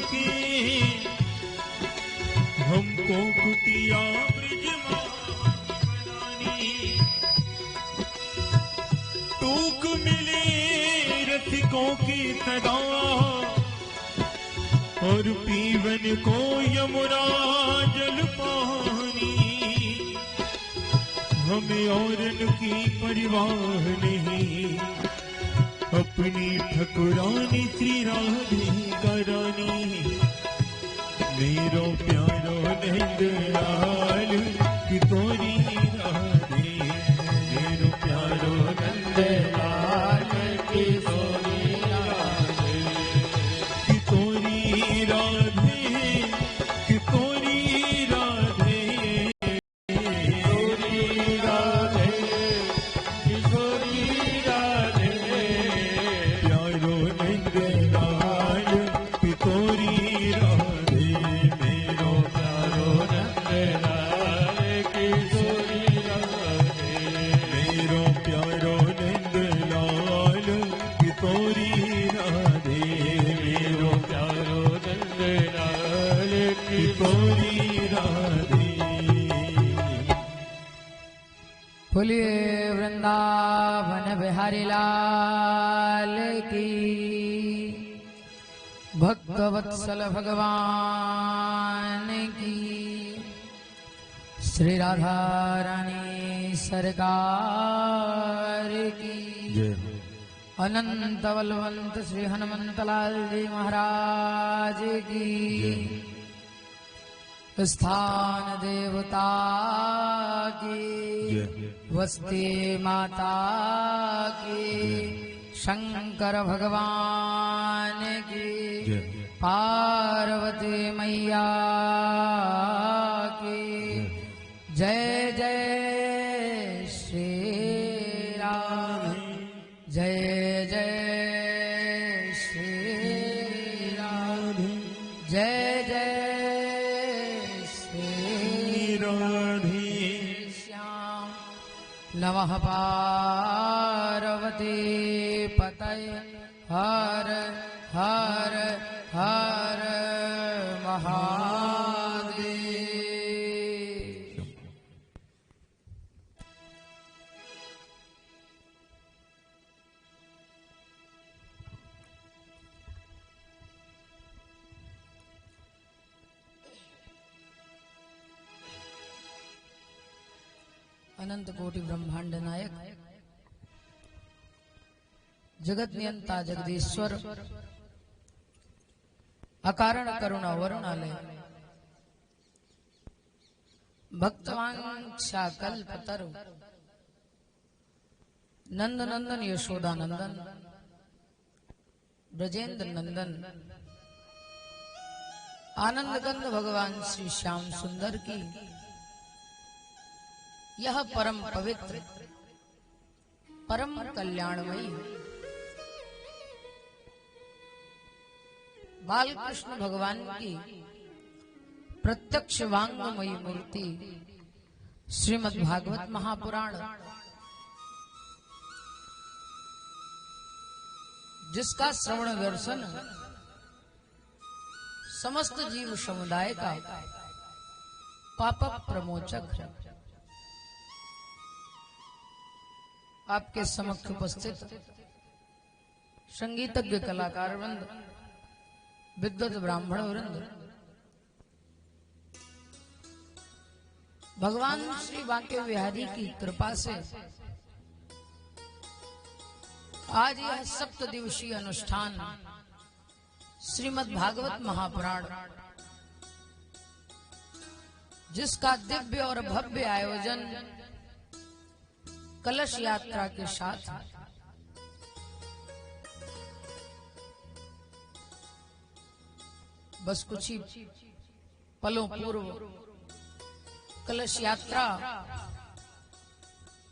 के हमको कुटिया ब्रिज बनानी, टूक मिले रसिकों की सदा और पीवन को यमुना जल पानी। हमें औरन की परवाह नहीं, अपनी ठकुरानी श्री राधिका रानी। मेरो प्यारो नंदलाल की तोरी राधे, मेरो प्यारो नंदलाल की तोरी राधे, की तोरी राधे, की तोरी राधे, तोरी राधे, की तोरी राधे। प्यारो नंदलाल की तोरी राधे, मेरो प्यारो नंदलाल की तोरी राधे, मेरो प्यारो नंदलाल की तोरी राधे, मेरो प्यारो नंदलाल की तोरी राधे। बोलिए वृंदावन बिहारी लाल की, भक्त वत्सल भगवान की, श्री राधा रानी सरकार की। अनंत बलवंत श्री हनुमंत लाल जी महाराज की। स्थान देवता की, वस्ती माता की, शंकर भगवान की, पार्वती मैया की। जय जय श्री राम, जय जय श्री राम, जय जय श्याम। नमः पार्वती पतये, हर हर हर महादेव। अनंत कोटि ब्रह्मांड नायक, जगत नियंता जगदीश्वर, अकारण करुणा वरुणालय, भक्तवांछा कल्पतरु, नंद नंदन यशोदा नंदन, ब्रजेंद्र नंदन, आनंद कंद भगवान श्री श्याम सुंदर की यह परम पवित्र परम कल्याणमयी बाल कृष्ण भगवान की प्रत्यक्ष वांगमयी मूर्ति श्रीमद् भागवत महापुराण, जिसका श्रवण दर्शन समस्त जीव समुदाय का पाप प्रमोचक है। आपके समक्ष उपस्थित संगीतज्ञ कलाकार वृंद, विद्वत ब्राह्मण वृंद, भगवान श्री बांके बिहारी की कृपा से आज यह सप्त दिवसीय अनुष्ठान श्रीमद् भागवत महापुराण, जिसका दिव्य और भव्य आयोजन कलश यात्रा के साथ बस कुछ ही पलों पूर्व कलश यात्रा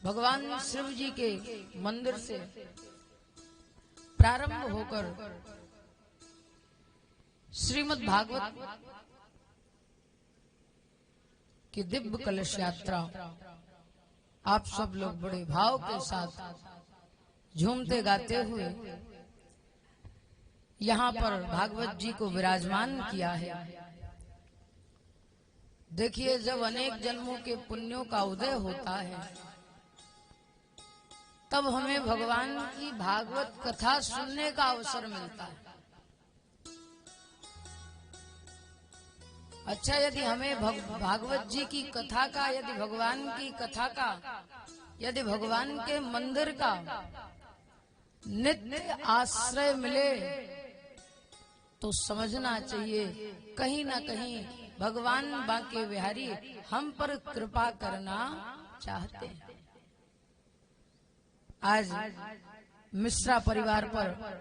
भगवान शिव जी के मंदिर से प्रारंभ होकर श्रीमद् भागवत की दिव्य कलश यात्रा आप सब लोग बड़े भाव के साथ झूमते गाते हुए यहाँ पर भागवत जी को विराजमान किया है। देखिए, जब अनेक जन्मों के पुण्यों का उदय होता है तब हमें भगवान की भागवत कथा सुनने का अवसर मिलता है। अच्छा, यदि हमें भागवत जी की कथा का, यदि भगवान की कथा का, यदि भगवान के मंदिर का नित्य आश्रय मिले तो समझना चाहिए कहीं ना कहीं भगवान बांके बिहारी हम पर कृपा करना चाहते हैं। आज मिश्रा परिवार पर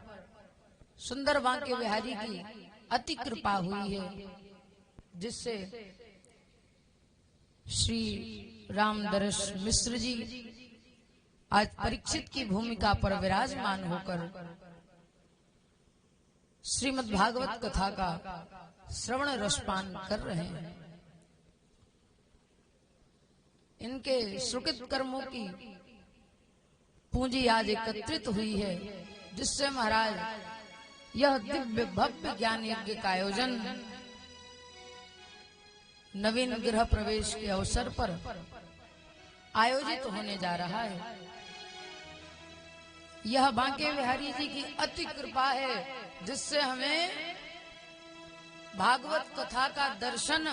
सुंदर बांके बिहारी की अति कृपा हुई है, जिससे श्री रामदर्श मिश्र जी आज परीक्षित की भूमिका पर विराजमान होकर श्रीमद् भागवत कथा का श्रवण रसपान कर रहे हैं। इनके सुकृत कर्मों की पूंजी आज एकत्रित हुई है, जिससे महाराज यह दिव्य भव्य ज्ञान यज्ञ का आयोजन नवीन गृह प्रवेश के अवसर पर आयोजित होने जा रहा है। यह बांके बिहारी जी की अति कृपा है, जिससे हमें भागवत कथा का दर्शन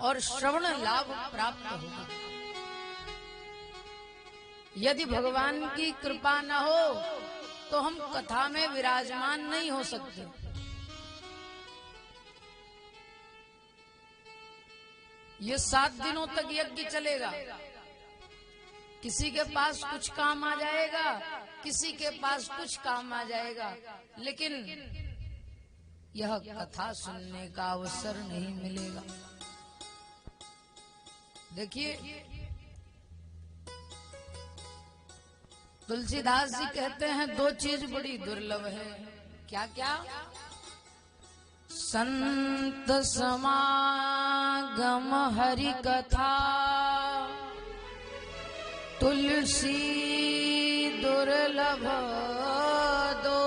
और श्रवण लाभ प्राप्त होगा। यदि भगवान की कृपा न हो तो हम कथा में विराजमान नहीं हो सकते। ये 7 दिनों तक यज्ञ चलेगा। किसी के पास कुछ काम आ जाएगा, किसी के पास कुछ काम आ जाएगा, लेकिन यह कथा सुनने का अवसर नहीं मिलेगा। देखिए, तुलसीदास जी कहते हैं 2 चीज बड़ी दुर्लभ है। क्या क्या? संत समागम हरि कथा, तुलसी दुर्लभ दो,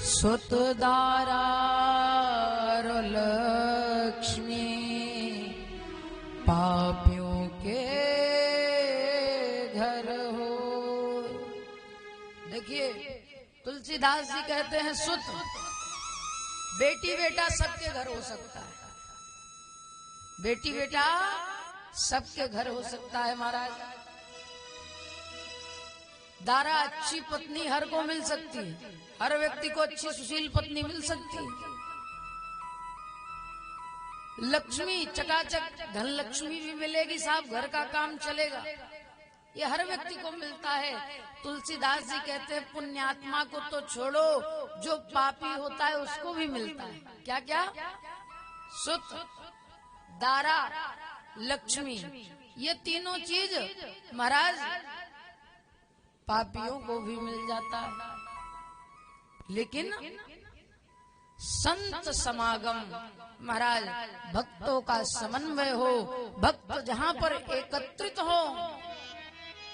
सुत दारा लक्ष्मी पापियों के घर हो। देखिए, तुलसीदास जी कहते हैं सुत, बेटी बेटा सबके घर हो सकता है। बेटी बेटा सबके घर हो सकता है महाराज। दारा, अच्छी पत्नी हर को मिल सकती है। हर व्यक्ति को अच्छी सुशील पत्नी मिल सकती है। लक्ष्मी, चकाचक धन लक्ष्मी भी मिलेगी, साहब घर का काम चलेगा, ये हर व्यक्ति को मिलता है। तुलसीदास जी कहते हैं पुण्यात्मा को तो छोड़ो, जो पापी होता है उसको भी मिलता है। क्या क्या? सुत, दारा, लक्ष्मी, ये तीनों चीज महाराज पापियों को भी मिल जाता है। लेकिन संत समागम महाराज, भक्तों का समन्वय हो, भक्त जहाँ पर एकत्रित हो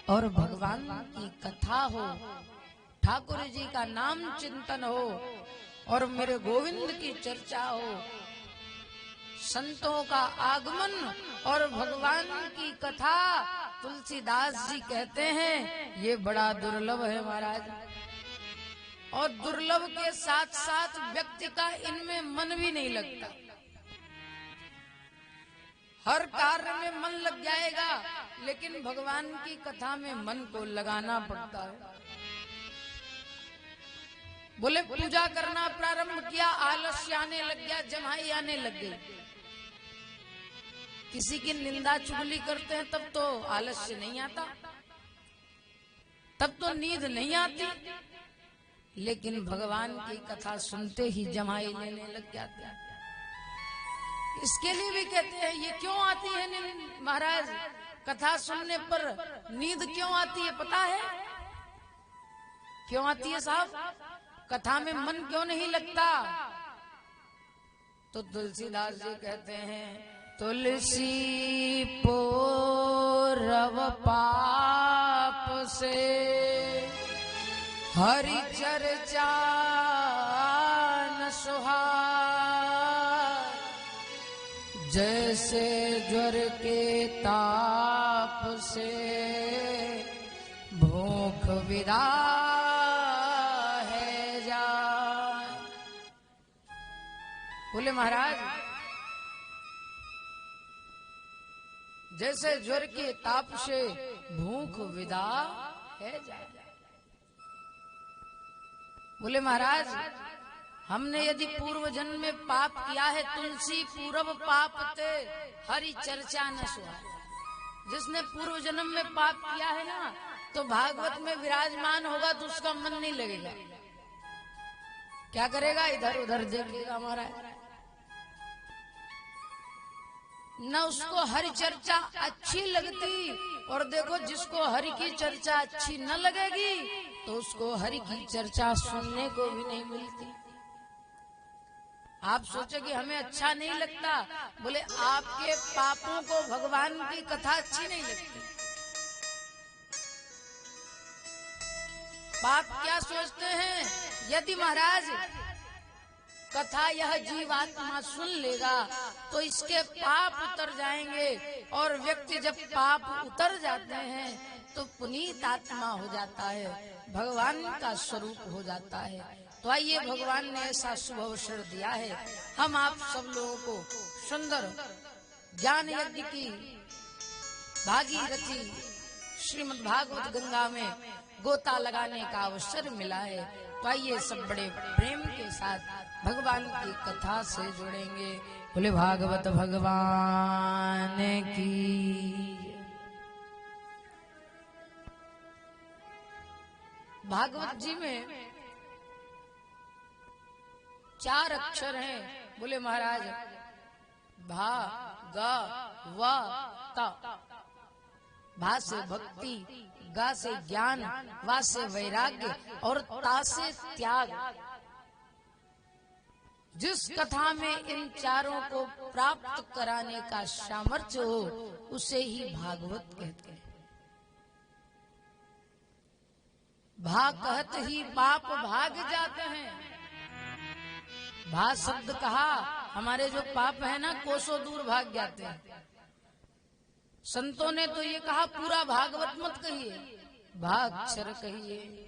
और भगवान की कथा हो, ठाकुर जी का नाम चिंतन हो और मेरे गोविंद की चर्चा हो, संतों का आगमन और भगवान की कथा, तुलसीदास जी कहते हैं ये बड़ा दुर्लभ है महाराज। और दुर्लभ के साथ साथ व्यक्ति का इनमें मन भी नहीं लगता। हर कार्य में मन लग जाएगा, लेकिन भगवान की कथा में मन को लगाना पड़ता है। बोले पूजा करना प्रारंभ किया, आलस्य आने लग गया, जमाई आने लग गई। किसी की निंदा चुगली करते हैं तब तो आलस्य नहीं आता, तब तो नींद नहीं आती, लेकिन भगवान की कथा सुनते ही जमाई लेने लग जाते हैं। इसके लिए भी कहते हैं ये क्यों आती है नींद महाराज, कथा सुनने पर नींद क्यों आती है पता है? क्यों आती है साहब? कथा में मन क्यों नहीं लगता? तो तुलसीदास जी कहते हैं तुलसी पोरव पाप से हरि चर्चा न सुहाए, जैसे ज्वर के ताप से भूख विदा है जाए। बोले महाराज, जैसे ज्वर के ताप से भूख विदा है जाए। बोले महाराज, हमने यदि पूर्व जन्म में पाप किया है, तुलसी पूर्व पाप ते हरि चर्चा न सुहाए। जिसने पूर्व जन्म में पाप किया है ना, तो भागवत में विराजमान होगा तो उसका मन नहीं लगेगा। क्या करेगा? इधर उधर देखेगा महाराज। न उसको हरि चर्चा अच्छी लगती। और देखो, जिसको हरि की चर्चा अच्छी न लगेगी तो उसको हरि की चर्चा सुनने को भी नहीं मिलती। आप सोचे कि हमें अच्छा नहीं लगता। बोले आपके पापों को भगवान की कथा अच्छी नहीं लगती। पाप क्या सोचते हैं? यदि महाराज कथा यह जीवात्मा सुन लेगा तो इसके पाप उतर जाएंगे। और व्यक्ति जब पाप उतर जाते हैं तो पुनीत आत्मा हो जाता है, भगवान का स्वरूप हो जाता है। तो आइए, भगवान ने ऐसा शुभ अवसर दिया है, हम आप सब लोगों को सुंदर ज्ञान यज्ञ की भागीरथी श्रीमद् भागवत गंगा में गोता लगाने का अवसर मिला है। तो आइए, सब बड़े प्रेम के साथ भगवान की कथा से जुड़ेंगे। बोले भागवत भगवान की। भागवत जी में 4 अक्षर हैं। बोले महाराज, भा गा वा ता। भा से भक्ति, गा से ज्ञान, वा से वैराग्य और ता से त्याग। जिस कथा में इन चारों को प्राप्त कराने का सामर्थ्य हो उसे ही भागवत कहते हैं। भा कहत ही पाप भाग जाते हैं। भा शब्द कहा, हमारे जो पाप है ना कोसों दूर भाग जाते हैं। संतों ने तो ये कहा पूरा भागवत मत कहिए, भाक्षर कहिए।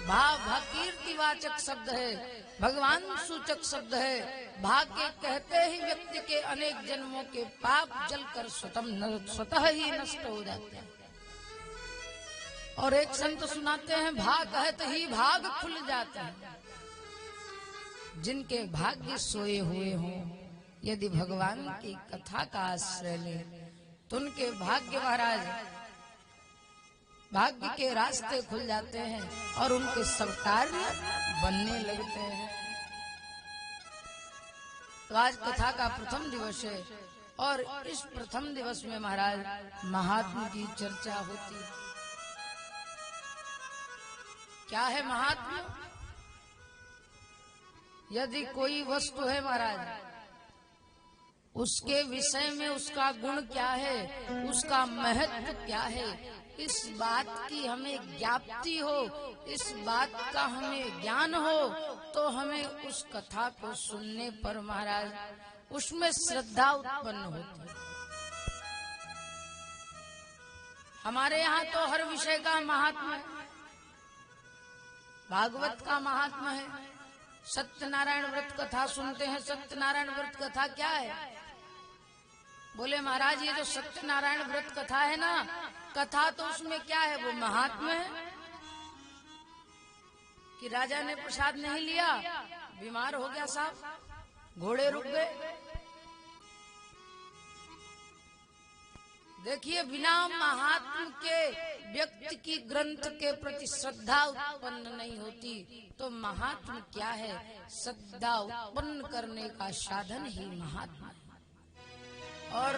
भाकीर्तिवाचक शब्द है, भगवान सूचक शब्द है। भाग के कहते ही व्यक्ति के अनेक जन्मों के पाप जलकर स्वतः ही नष्ट हो जाते हैं। और एक संत सुनाते हैं, भाग कहते ही भाग खुल जाते हैं। जिनके भाग्य सोए हुए हों, यदि भगवान की कथा का आश्रय ले तो उनके भाग्य महाराज भाग्य के रास्ते खुल जाते हैं और उनके सब कार्य बनने लगते हैं। तो आज कथा का प्रथम दिवस है और इस प्रथम दिवस में महाराज महात्मा की चर्चा होती है। क्या है महात्मा? यदि कोई वस्तु है महाराज, उसके विषय में उसका गुण क्या है, उसका महत्व क्या है, इस बात की हमें ज्ञाप्ति हो, इस बात का हमें ज्ञान हो, तो हमें उस कथा को सुनने पर महाराज उसमें श्रद्धा उत्पन्न होती है। हमारे यहाँ तो हर विषय का महात्मा है। भागवत का महात्मा है। सत्यनारायण व्रत कथा सुनते हैं। सत्यनारायण व्रत कथा क्या है? बोले महाराज, ये जो सत्यनारायण व्रत कथा है ना, कथा तो उसमें क्या है, वो महात्मा है। कि राजा ने प्रसाद नहीं लिया, बीमार हो गया साहब, घोड़े रुक गए। देखिए, बिना महात्म के व्यक्ति की ग्रंथ के प्रति श्रद्धा उत्पन्न नहीं होती। तो महात्म क्या है? श्रद्धा उत्पन्न करने का साधन ही महात्मा है। और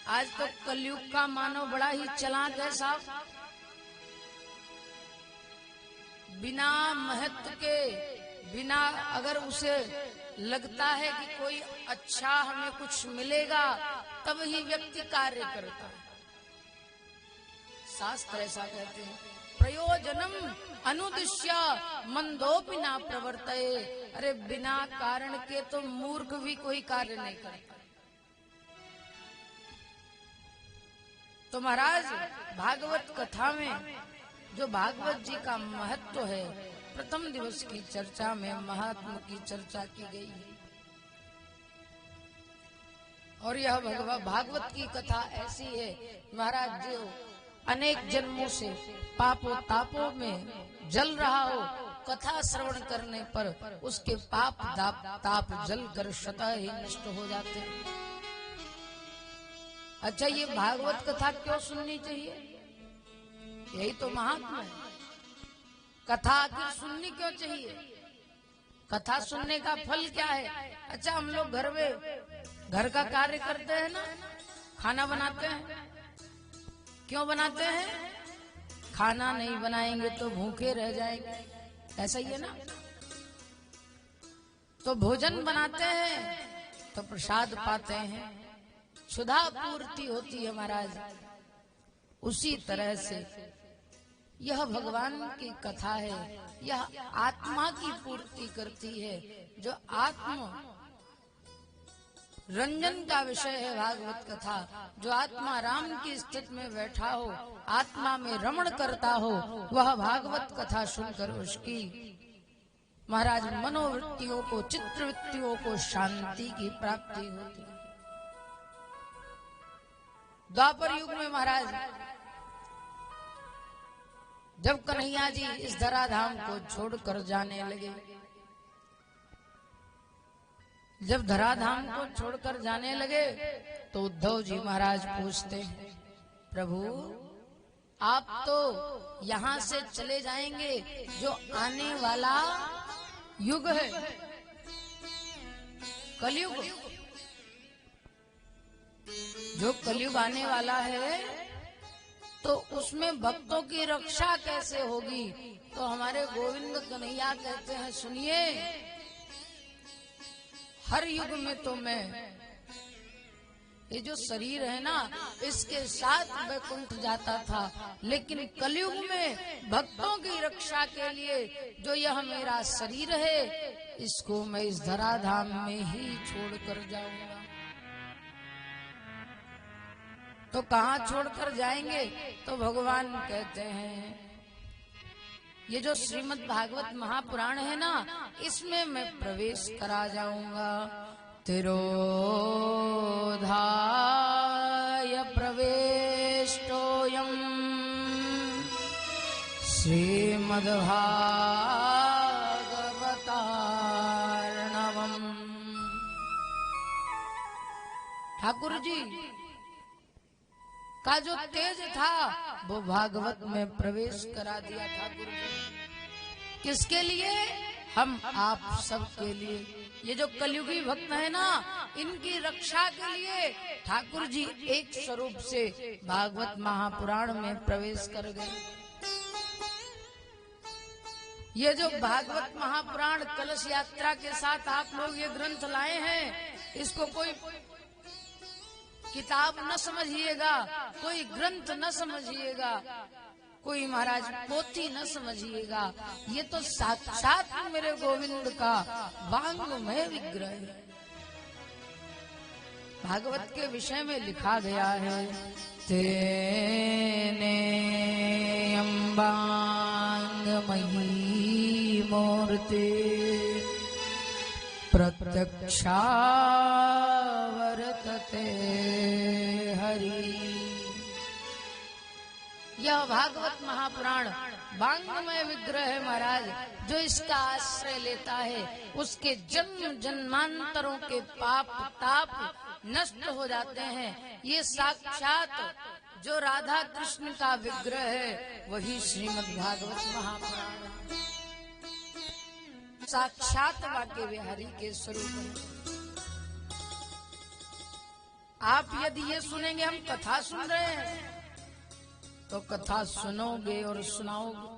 आज तो कलयुग का मानव बड़ा ही चालाक है साहब। बिना महत्व के, बिना अगर उसे लगता है कि कोई अच्छा हमें कुछ मिलेगा, तब ही व्यक्ति कार्य करता है। शास्त्र ऐसा कहते हैं, प्रयोजनम अनुदिश्य मंदोपि ना प्रवर्तये। अरे बिना कारण के तो मूर्ख भी कोई कार्य नहीं करता। तो महाराज भागवत कथा में जो भागवत जी का महत्व है, प्रथम दिवस की चर्चा में महात्मा की चर्चा की गई है। और यह भागवत की कथा ऐसी है महाराज, जो अनेक जन्मों से पापों तापों में जल रहा हो, कथा श्रवण करने पर उसके पाप ताप जल कर स्वतः ही नष्ट हो जाते हैं। अच्छा, ये भागवत कथा क्यों सुननी चाहिए? यही तो महात्मा है। कथा आखिर सुननी क्यों चाहिए? कथा सुनने का फल क्या है? अच्छा, हम लोग घर का कार्य करते हैं ना, खाना बनाते हैं। क्यों बनाते हैं? खाना नहीं बनाएंगे तो भूखे रह जाएंगे, ऐसा ही है ना। तो भोजन बनाते हैं तो प्रसाद पाते हैं, क्षुधा पूर्ति होती है महाराज। उसी तरह से यह भगवान की कथा है, यह आत्मा की पूर्ति करती है। जो आत्मा रंजन का विषय है भागवत कथा, जो आत्मा राम की स्थिति में बैठा हो, आत्मा में रमण करता हो, वह भागवत कथा सुनकर उसकी महाराज मनोवृत्तियों को, चित्तवृत्तियों को शांति की प्राप्ति होती है। द्वापर युग में महाराज जब कन्हैया जी इस धराधाम को छोड़कर जाने लगे, जब धराधाम को छोड़कर जाने लगे तो उद्धव जी महाराज पूछते हैं, प्रभु आप तो यहाँ से चले जाएंगे, जो आने वाला युग है कलयुग, जो कलयुग आने वाला है, तो उसमें भक्तों की रक्षा कैसे होगी? तो हमारे गोविंद कन्हैया कहते हैं, सुनिए, हर युग में तो मैं, ये जो शरीर है ना, इसके साथ वैकुंठ जाता था, लेकिन कलयुग में भक्तों की रक्षा के लिए जो यह मेरा शरीर है, इसको मैं इस धराधाम में ही छोड़कर जाऊंगा। तो कहाँ छोड़कर जाएंगे? तो भगवान कहते हैं, ये जो श्रीमद् भागवत महापुराण है ना, इसमें मैं प्रवेश करा जाऊंगा। तिरोधाय प्रवेष्टोऽयं श्रीमद्भागवतार्णवम्। ठाकुर जी का जो तेज था वो भागवत में प्रवेश करा दिया ठाकुर जी। किसके लिए? हम आप सब के लिए। ये जो कलयुगी भक्त है ना, इनकी रक्षा के लिए ठाकुर जी एक स्वरूप से भागवत महापुराण में प्रवेश कर गए। ये जो भागवत महापुराण कलश यात्रा के साथ आप लोग ये ग्रंथ लाए हैं, इसको कोई किताब न समझिएगा, कोई ग्रंथ न समझिएगा, कोई महाराज पोथी न समझिएगा। ये तो साक्षात मेरे गोविंद का वांग्मय विग्रह है। भागवत के विषय में लिखा गया है, तेने अम्बांगमयी मूर्ति प्रत्यक्षावर्तते हरि। यह भागवत महापुराण वांग्मय विग्रह है महाराज। जो इसका आश्रय लेता है, उसके जन्म जन्मांतरों के पाप ताप नष्ट हो जाते हैं। ये साक्षात जो राधा कृष्ण का विग्रह है, वही श्रीमद् भागवत महापुराण है। साक्षात वाक्य विहारी के स्वरूप है। आप यदि ये सुनेंगे, हम कथा सुन रहे हैं, तो कथा सुनोगे और सुनाओगे।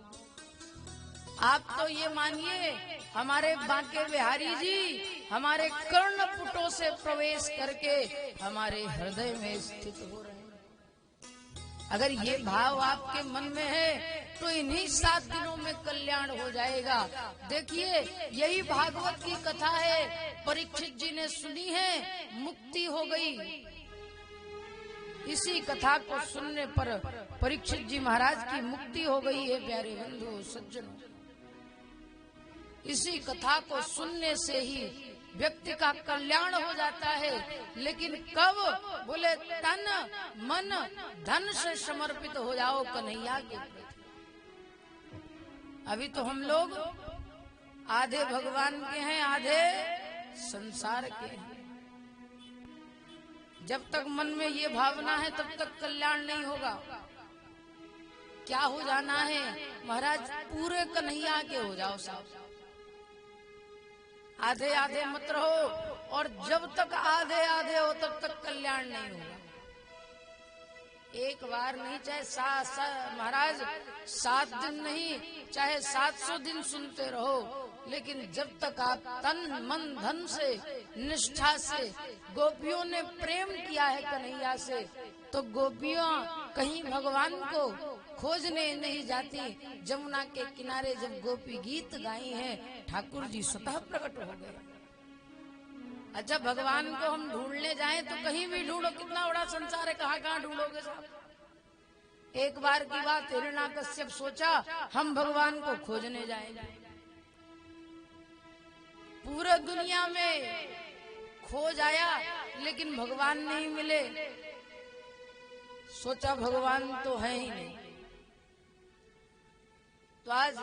आप तो ये मानिए, हमारे बांके बिहारी जी हमारे कर्णपुटों से प्रवेश करके हमारे हृदय में स्थित हो रहे हैं। अगर ये भाव आपके मन में है तो इन्हीं 7 दिनों में कल्याण हो जाएगा। देखिए यही भागवत की कथा है, परीक्षित जी ने सुनी है, मुक्ति हो गई। इसी कथा को सुनने पर परीक्षित जी महाराज की मुक्ति हो गई है। प्यारे बंधुओं सज्जनों, इसी कथा को सुनने से ही व्यक्ति का कल्याण हो जाता है। लेकिन कब? बोले तन मन धन से समर्पित हो जाओ कन्हैया के प्रति। अभी तो हम लोग आधे भगवान के हैं, आधे संसार के हैं। जब तक मन में ये भावना है तब तक कल्याण नहीं होगा। क्या हो जाना है महाराज? पूरे कन्हैया के हो जाओ साहब, आधे आधे मत रहो। और जब तक आधे आधे हो तब तक कल्याण नहीं होगा। एक बार नहीं, चाहे महाराज 7 दिन नहीं, चाहे 700 दिन सुनते रहो, लेकिन जब तक आप तन मन धन से निष्ठा से, गोपियों ने प्रेम किया है कन्हैया से, तो गोपियां कहीं भगवान को खोजने नहीं जाती। जमुना के किनारे जब गोपी गीत गाई हैं, ठाकुर जी स्वतः प्रकट हो गए। अच्छा, भगवान को हम ढूंढने जाएं तो कहीं भी ढूंढो, कितना बड़ा संसार है, कहाँ कहाँ ढूंढोगे साहब। एक बार की बात, हिरण्याकश्यप सोचा हम भगवान को खोजने जाएंगे। पूरे दुनिया में खोज आया लेकिन भगवान नहीं मिले। सोचा भगवान तो है ही नहीं। तो आज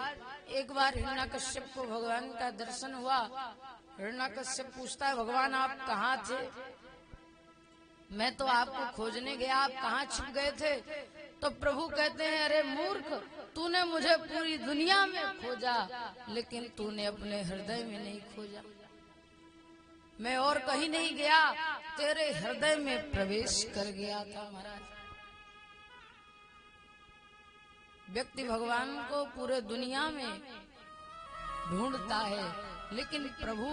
एक बार हिरण्याकश्यप को भगवान का दर्शन हुआ। हिरण्याकश्यप पूछता है, भगवान आप कहाँ थे? मैं तो आपको खोजने गया, आप कहाँ छिप गए थे? तो प्रभु कहते हैं, अरे मूर्ख, तूने मुझे पूरी दुनिया में खोजा लेकिन तूने अपने हृदय में नहीं खोजा। मैं और कहीं नहीं गया, तेरे हृदय में प्रवेश कर गया था महाराज। व्यक्ति भगवान को पूरे दुनिया में ढूंढता है, लेकिन प्रभु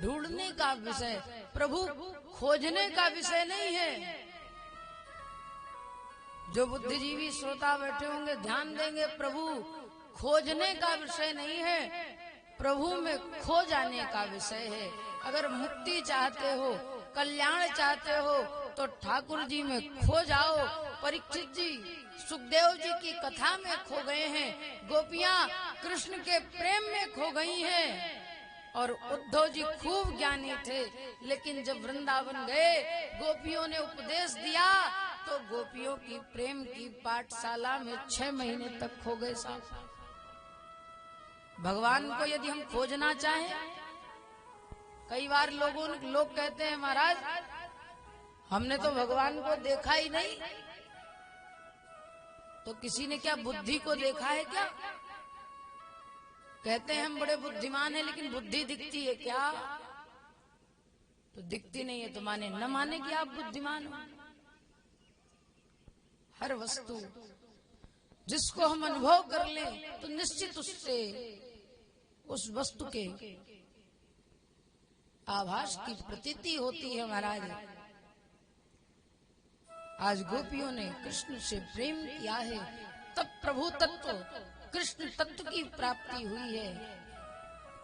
ढूंढने का विषय, प्रभु खोजने का विषय नहीं है। जो बुद्धिजीवी श्रोता बैठे होंगे ध्यान देंगे, प्रभु खोजने का विषय नहीं है, प्रभु में खो जाने का विषय है। अगर मुक्ति चाहते हो, कल्याण चाहते हो, तो ठाकुर जी में खो जाओ। परीक्षित जी सुखदेव जी की कथा में खो गए हैं, गोपियां कृष्ण के प्रेम में खो गई हैं। और उद्धव जी खूब ज्ञानी थे, लेकिन जब वृंदावन गए, गोपियों ने उपदेश दिया तो गोपियों की प्रेम की पाठशाला में 6 महीने तक खो गए साहब। भगवान को यदि हम खोजना चाहें, कई बार लोग कहते हैं, महाराज हमने तो भगवान को देखा ही नहीं। तो किसी ने क्या बुद्धि को देखा है क्या? कहते हैं हम बड़े बुद्धिमान हैं, लेकिन बुद्धि दिखती है क्या? तो दिखती नहीं है तो माने न माने कि आप बुद्धिमान हो। हर वस्तु जिसको हम अनुभव कर लें तो निश्चित उससे उस वस्तु के आभास की प्रतीति होती है महाराज। आज गोपियों ने कृष्ण से प्रेम किया है, तब प्रभु तत्व, कृष्ण तत्व की प्राप्ति हुई है।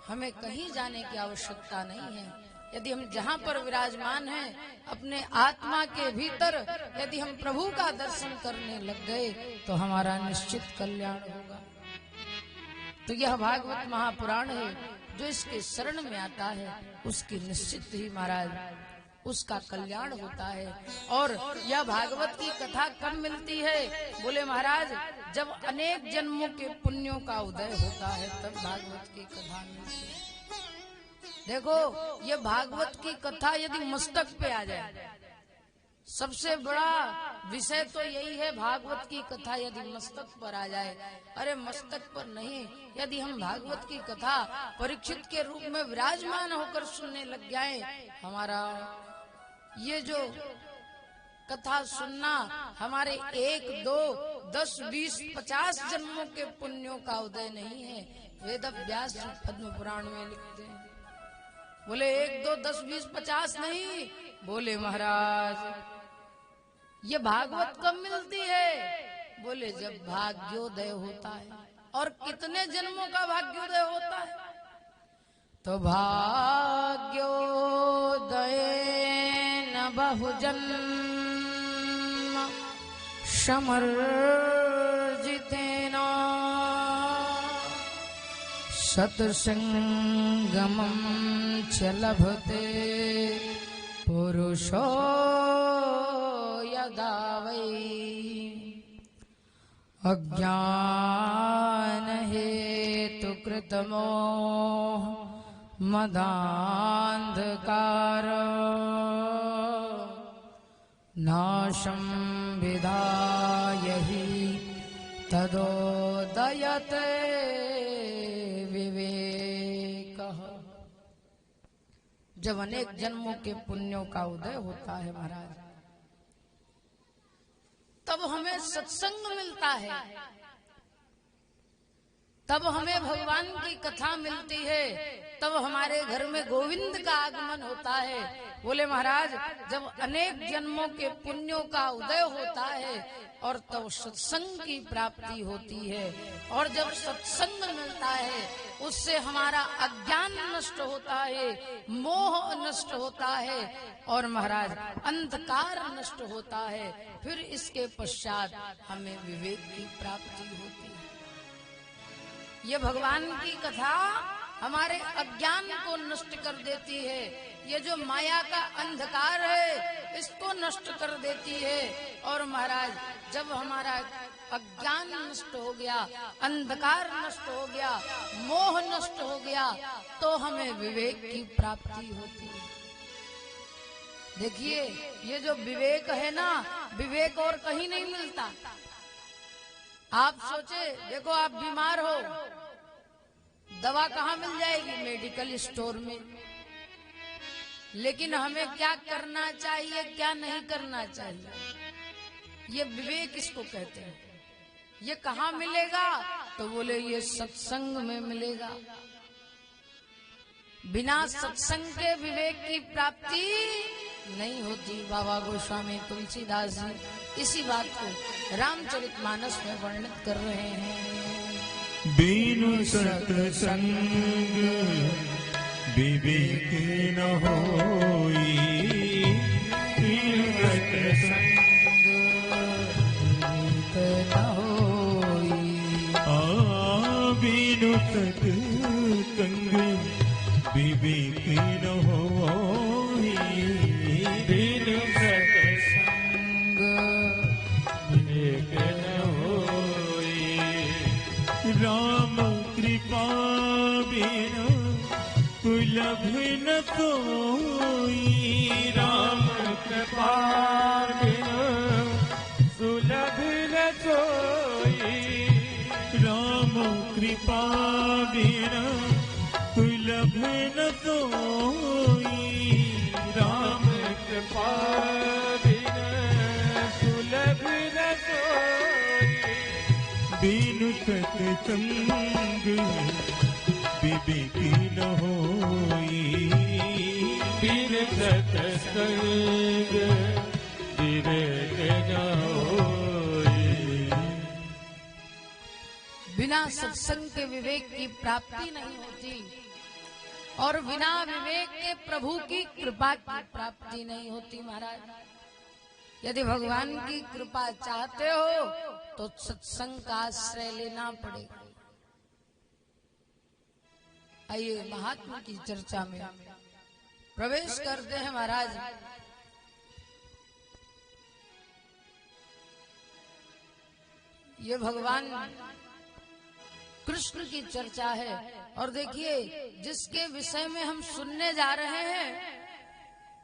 हमें कहीं जाने की आवश्यकता नहीं है। यदि हम जहाँ पर विराजमान हैं, अपने आत्मा के भीतर यदि हम प्रभु का दर्शन करने लग गए तो हमारा निश्चित कल्याण होगा। तो यह भागवत महापुराण है, जो इसके शरण में आता है उसकी निश्चित ही महाराज उसका कल्याण होता है। और यह भागवत की कथा कब मिलती है? बोले महाराज जब अनेक जन्मों के पुण्यों का उदय होता है तब भागवत की कथा मिलती है। देखो, ये भागवत की कथा यदि मस्तक पे आ जाए, सबसे बड़ा विषय तो यही है, भागवत की कथा यदि मस्तक पर आ जाए। अरे मस्तक पर नहीं, यदि हम भागवत की कथा परीक्षित के रूप में विराजमान होकर सुनने लग जाएं, हमारा ये जो कथा सुनना हमारे 1, 2, 10, 20, 50 जन्मों के पुण्यों का उदय नहीं है। वेद व्यास जी पद्म पुराण में लिखते हैं, बोले 1, 2, 10, 20, 50 नहीं, बोले महाराज ये भागवत कब मिलती है? बोले जब भाग्योदय होता है। और कितने जन्मों का भाग्योदय होता है? तो भाग्योदय न बहुजन्म समर्जितेन सत्संगमं च लभते पुरुषो यदा वै अज्ञान हेतु कृतमोह मदान्धकार नाशं विधाय हि तदोदयते विवेकः। जब अनेक जन्मों के पुण्यों का उदय होता है महाराज, तब हमें सत्संग मिलता है, तब हमें भगवान की कथा मिलती है, तब हमारे घर में गोविंद का आगमन होता है। बोले महाराज जब अनेक जन्मों के पुण्यों का उदय होता है और तब सत्संग की प्राप्ति होती है, और जब सत्संग मिलता है उससे हमारा अज्ञान नष्ट होता है, मोह नष्ट होता है और महाराज अंधकार नष्ट होता है। फिर इसके पश्चात हमें विवेक की प्राप्ति होती है। ये भगवान की कथा हमारे अज्ञान को नष्ट कर देती है। ये जो माया का अंधकार है इसको नष्ट कर देती है। और महाराज जब हमारा अज्ञान नष्ट हो गया, अंधकार नष्ट हो गया, मोह नष्ट हो गया, तो हमें विवेक की प्राप्ति होती है। देखिए ये जो विवेक है ना, विवेक और कहीं नहीं मिलता। आप सोचे, देखो आप बीमार हो, दवा कहाँ मिल जाएगी? मेडिकल स्टोर में। लेकिन हमें क्या करना चाहिए, क्या नहीं करना चाहिए, ये विवेक इसको कहते हैं। ये कहाँ मिलेगा? तो बोले ये सत्संग में मिलेगा। बिना सत्संग के विवेक की प्राप्ति नहीं होती। बाबा गोस्वामी तुलसीदास जी इसी बात को रामचरितमानस में वर्णित कर रहे हैं। बिनु सत्संग विवेक न होई, बिनु सत्संग न होई, बिनु सत्संग विवेक न होई, बिनु सत्संग विवेक न होई। राम कृपा बिना सुलभ न सोई, राम कृपा बिना सुलभ न सोई, राम कृपा बिना सुलभ न सोई, राम कृपा बिना सुलभ न सोई। बिनु सत्संग विवेक न होई, बिनु सत्संग विवेक न होई। बिना सत्संग के विवेक की प्राप्ति नहीं होती, और बिना विवेक के प्रभु की कृपा की प्राप्ति नहीं होती। महाराज यदि भगवान की कृपा चाहते हो तो सत्संग का आश्रय लेना पड़ेगा। आइए महात्मा की चर्चा में प्रवेश करते हैं। महाराज ये भगवान कृष्ण की चर्चा है, और देखिए जिसके विषय में हम सुनने जा रहे हैं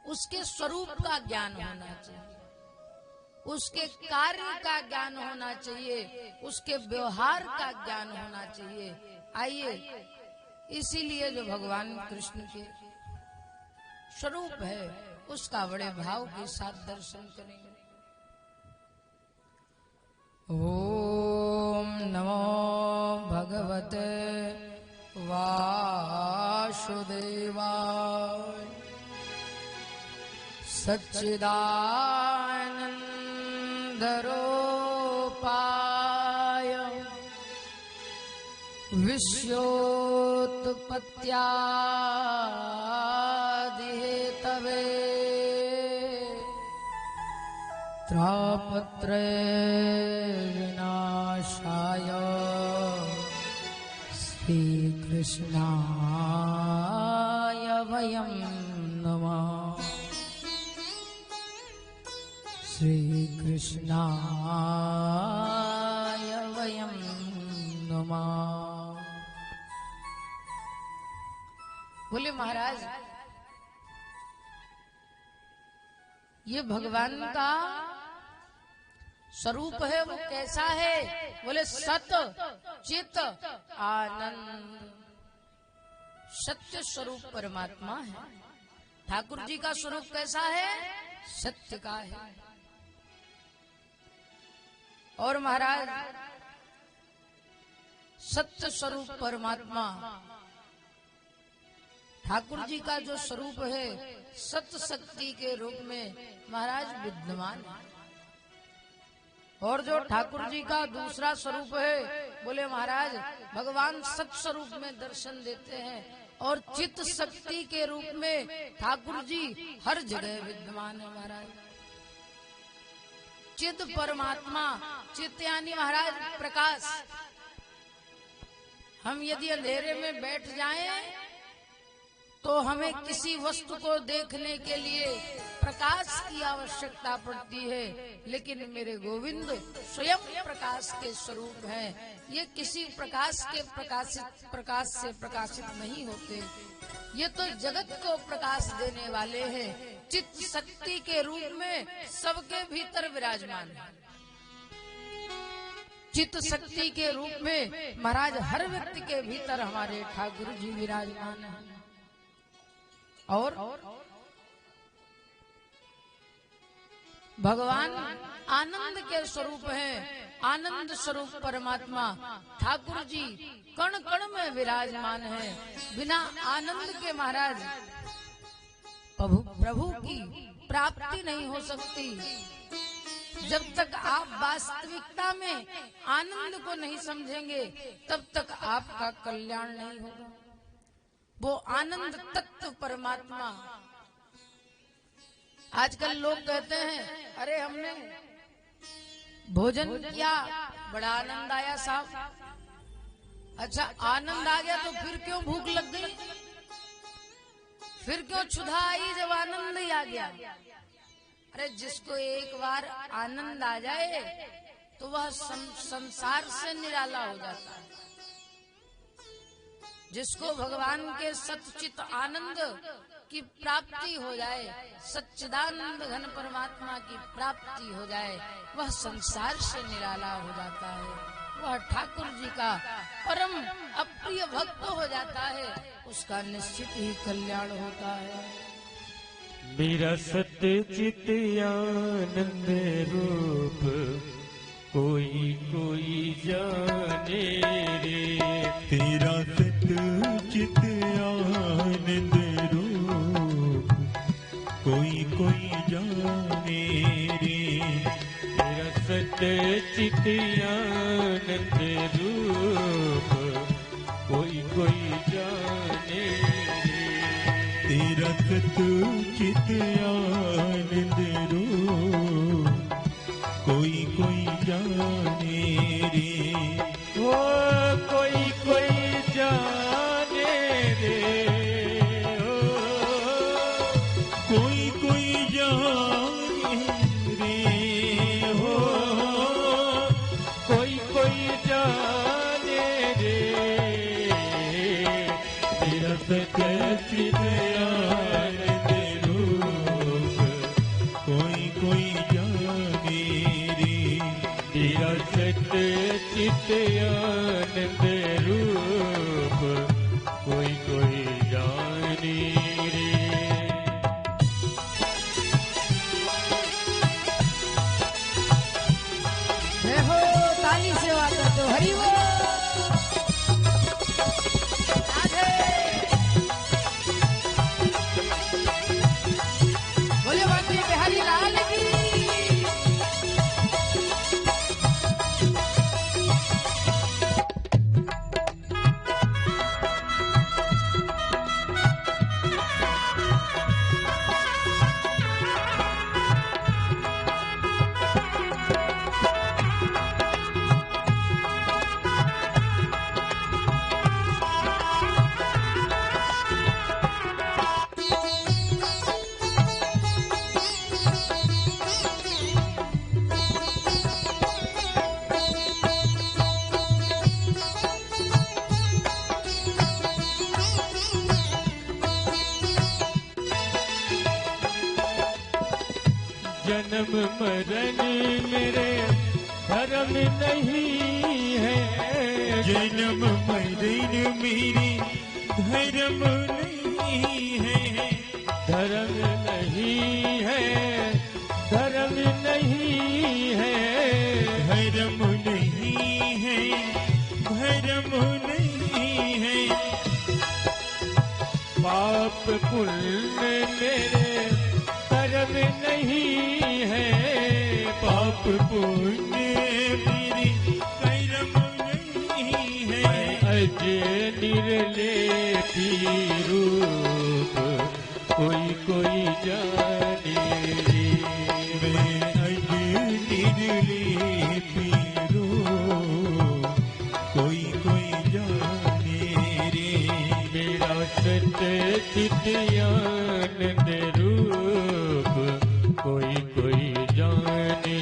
उसके स्वरूप का ज्ञान होना चाहिए, उसके कार्य का ज्ञान होना चाहिए, उसके व्यवहार का ज्ञान होना चाहिए। आइए इसीलिए जो भगवान कृष्ण के स्वरूप है उसका बड़े भाव के साथ दर्शन करेंगे। ओम नमो भगवते वासुदेवाय सच्चिदानंद धरोपाय विश्वोत्पत्त्यादिहेतवे त्रापत्रे विनाशाय श्रीकृष्णाय वयं नमः। श्रीकृष्णाय वयं नमः। बोले महाराज, ये भगवान का स्वरूप है, वो कैसा है? बोले सत चित आनंद, सत्य स्वरूप परमात्मा है। ठाकुर जी का स्वरूप कैसा है? सत्य का है। और महाराज सत्य स्वरूप परमात्मा ठाकुर जी का जो स्वरूप है सत्य शक्ति के रूप में महाराज विद्यमान है। और जो ठाकुर जी का दूसरा स्वरूप है, बोले महाराज भगवान सत्य स्वरूप में दर्शन देते हैं और चित्त शक्ति के रूप में ठाकुर जी हर जगह विद्यमान है। महाराज चित्त परमात्मा, चित्त यानी महाराज प्रकाश। हम यदि अंधेरे में बैठ जाएं तो हमें किसी वस्तु को देखने के लिए प्रकाश की आवश्यकता पड़ती है, लेकिन मेरे गोविंद स्वयं प्रकाश के स्वरूप हैं। ये किसी प्रकाश से प्रकाशित नहीं होते। ये तो जगत को प्रकाश देने वाले हैं। चित्त शक्ति के रूप में सबके भीतर विराजमान है। चित्त शक्ति के रूप में महाराज हर व्यक्ति के भीतर हमारे ठाकुर जी विराजमान हैं। और भगवान आनंद के स्वरूप हैं। आनंद स्वरूप परमात्मा ठाकुर जी कण कण में विराजमान है। बिना आनंद के महाराज प्रभु की प्राप्ति नहीं हो सकती। जब तक आप वास्तविकता में आनंद को नहीं समझेंगे तब तक आपका कल्याण नहीं होगा। वो आनंद तत्व परमात्मा। आजकल लोग कहते हैं अरे हमने भोजन किया, बड़ा आनंद आया साहब। अच्छा आनंद आ गया तो फिर क्यों भूख लग गई? फिर क्यों क्षुधा आई जब आनंद ही आ गया? अरे जिसको एक बार आनंद आ जाए तो वह संसार से निराला हो जाता है। जिसको भगवान के सच्चित आनंद की प्राप्ति हो जाए, सच्चिदानंद घन परमात्मा की प्राप्ति हो जाए, वह संसार से निराला हो जाता है। वह ठाकुर जी का परम अप्रिय भक्त हो जाता है। उसका निश्चित ही कल्याण होता है। मेरा सच्चित आनंद रूप कोई कोई जाने रे। तेरा सच्चित आनंद रूप कोई कोई जाने रे। तेरा सच्चित आनंद रूप कोई कोई जाने रे। तेरा सच्चित आनंद रूप कोई कोई जाने रे। वो कोई कोई जाने रे। ओ कोई कोई जाने रे। हो कोई कोई जाने रे। तेरा सच्चित आनंद रूप कोई कोई जाने रे। तेरा सच्चित आनंद रूप कोई कोई जाने रे। जन्म मरण मेरे धर्म नहीं है, जन्म मरण मेरी धर्म नहीं है, धर्म नहीं है, धर्म नहीं है, धर्म नहीं है, धर्म नहीं है, पाप पुण्य मेरे कर्म नहीं है, पाप पुण्य मेरी कर्म नहीं है, अज निर्लेपी रूप कोई कोई जाने रे, मैं अज निर्लेपी रूप कोई कोई जाने रे, मेरा सत्य चित आनंद रूप कोई कोई जाने रे।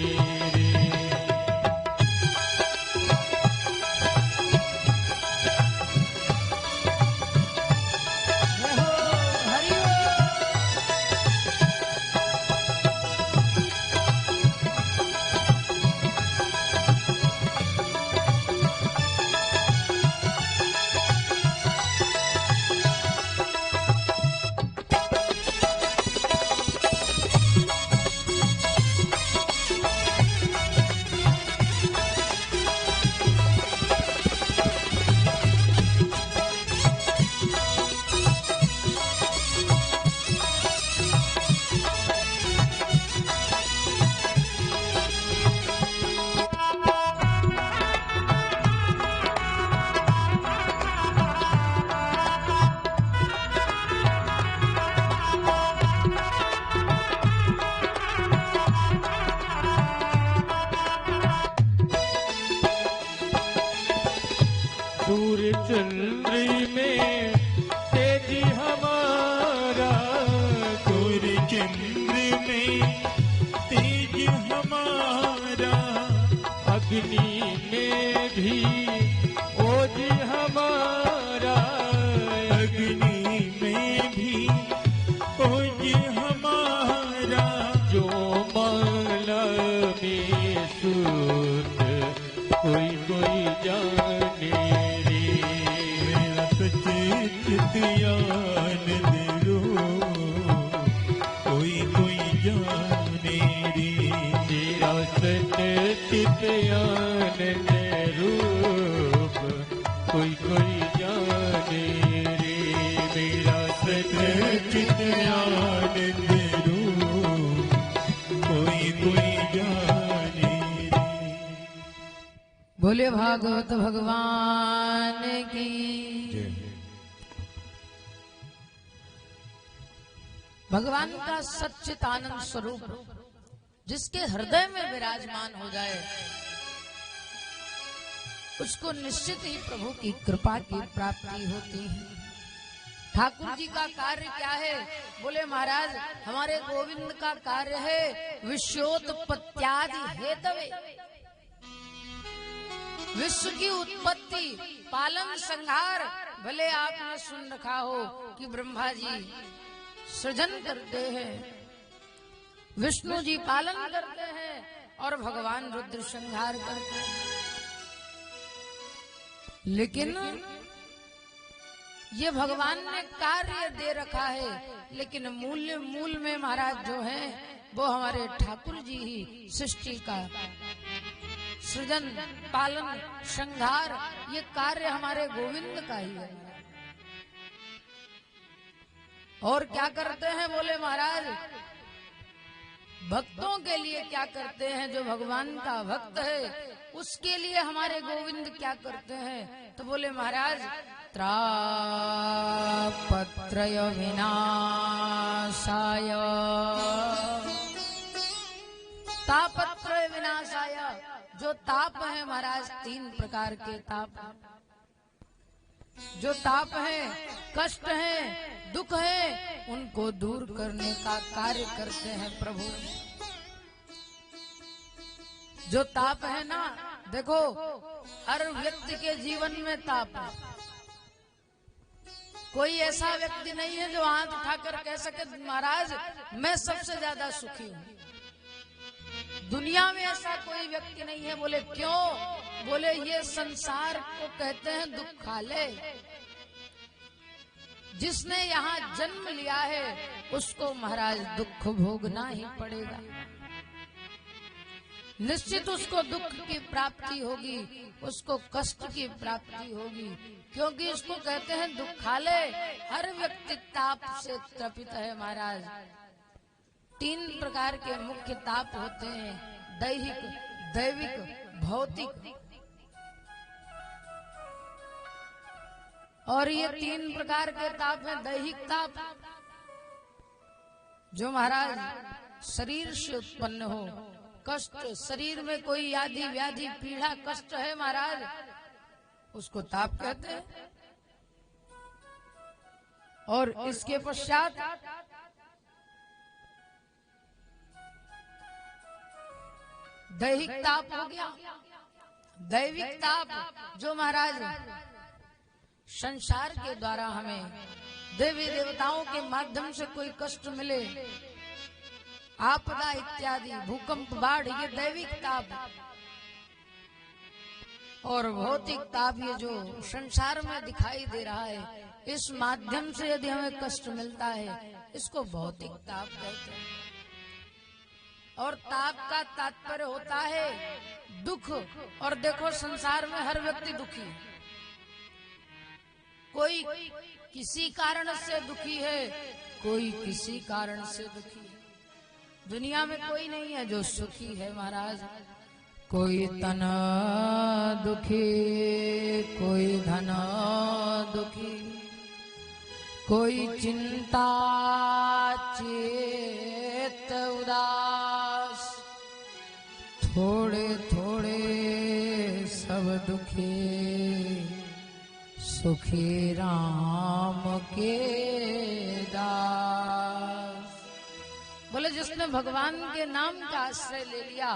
सूर्य चंद्र में तेज हमारा, सूर्य चंद्र में तेज हमारा, अग्नि में भी ओज हमारा, अग्नि में भी ओज हमारा, जो माला में सूत कोई कोई जाने आनंद रूप कोई कोई जाने रे, तेरा सत्य चित आनंद रूप कोई कोई जाने रे, मेरा सत्य चित आनंद रूप कोई कोई जाने रे। बोले भागवत भगवान की। भगवान का सच्चिदानंद स्वरूप जिसके हृदय में विराजमान हो जाए उसको निश्चित ही प्रभु की कृपा की प्राप्ति होती है। ठाकुर जी का कार्य क्या है? बोले महाराज हमारे गोविंद का कार्य है विश्वोत्पत्त्यादि हेतवे, विश्व की उत्पत्ति पालन संहार। भले आपने सुन रखा हो कि ब्रह्मा जी सृजन करते हैं, विष्णु जी पालन करते हैं और भगवान रुद्र संहार करते हैं, लेकिन ये भगवान ने कार्य दे रखा है, लेकिन मूल में महाराज जो है वो हमारे ठाकुर जी ही सृष्टि का सृजन पालन संहार ये कार्य हमारे गोविंद का ही है। और क्या करते हैं? बोले महाराज भक्तों के लिए क्या करते हैं? जो भगवान का भक्त है उसके लिए हमारे गोविंद क्या करते हैं? तो बोले महाराज त्रापत्रय विनाशाय, तापत्रय विनाशाय। जो ताप है महाराज तीन प्रकार के ताप, जो ताप है कष्ट है दुख है उनको दूर करने का कार्य करते हैं प्रभु। जो ताप है ना, देखो हर व्यक्ति के जीवन में ताप है। कोई ऐसा व्यक्ति नहीं है जो हाथ उठाकर कह सके महाराज मैं सबसे ज्यादा सुखी हूँ। दुनिया में ऐसा कोई व्यक्ति नहीं है। बोले क्यों? बोले ये संसार को कहते हैं दुखालय। जिसने यहाँ जन्म लिया है उसको महाराज दुख भोगना ही पड़ेगा। निश्चित उसको दुख की प्राप्ति होगी, उसको कष्ट की प्राप्ति होगी, क्योंकि इसको कहते हैं दुखालय। हर व्यक्ति ताप से त्रपित है महाराज। 3 प्रकार के मुख्य ताप होते हैं, दैहिक, दैविक, भौतिक। और ये 3 प्रकार के ताप हैं। दैहिक ताप जो महाराज शरीर से उत्पन्न हो, कष्ट, शरीर में कोई आदि व्याधि पीड़ा कष्ट है महाराज, उसको ताप कहते हैं। और इसके पश्चात दैहिक ताप हो गया। दैविक ताप जो महाराज संसार के द्वारा हमें देवी देवताओं के माध्यम से कोई कष्ट मिले, आपदा इत्यादि, भूकंप, बाढ़, ये दैविक ताप। और भौतिक ताप ये जो संसार में दिखाई दे रहा है, इस माध्यम से यदि हमें कष्ट मिलता है, इसको भौतिक ताप कहते हैं। और ताप का तात्पर्य होता है दुख। और देखो संसार में हर व्यक्ति दुखी है। कोई किसी कारण से दुखी है, कोई किसी कारण से दुखी है। दुनिया में कोई नहीं है जो सुखी है महाराज। कोई तन दुखी, कोई धन दुखी, कोई चिंता चेत उदास, थोड़े थोड़े सब दुखी, सुखी राम के दास। बोले जिसने भगवान के नाम का आश्रय ले लिया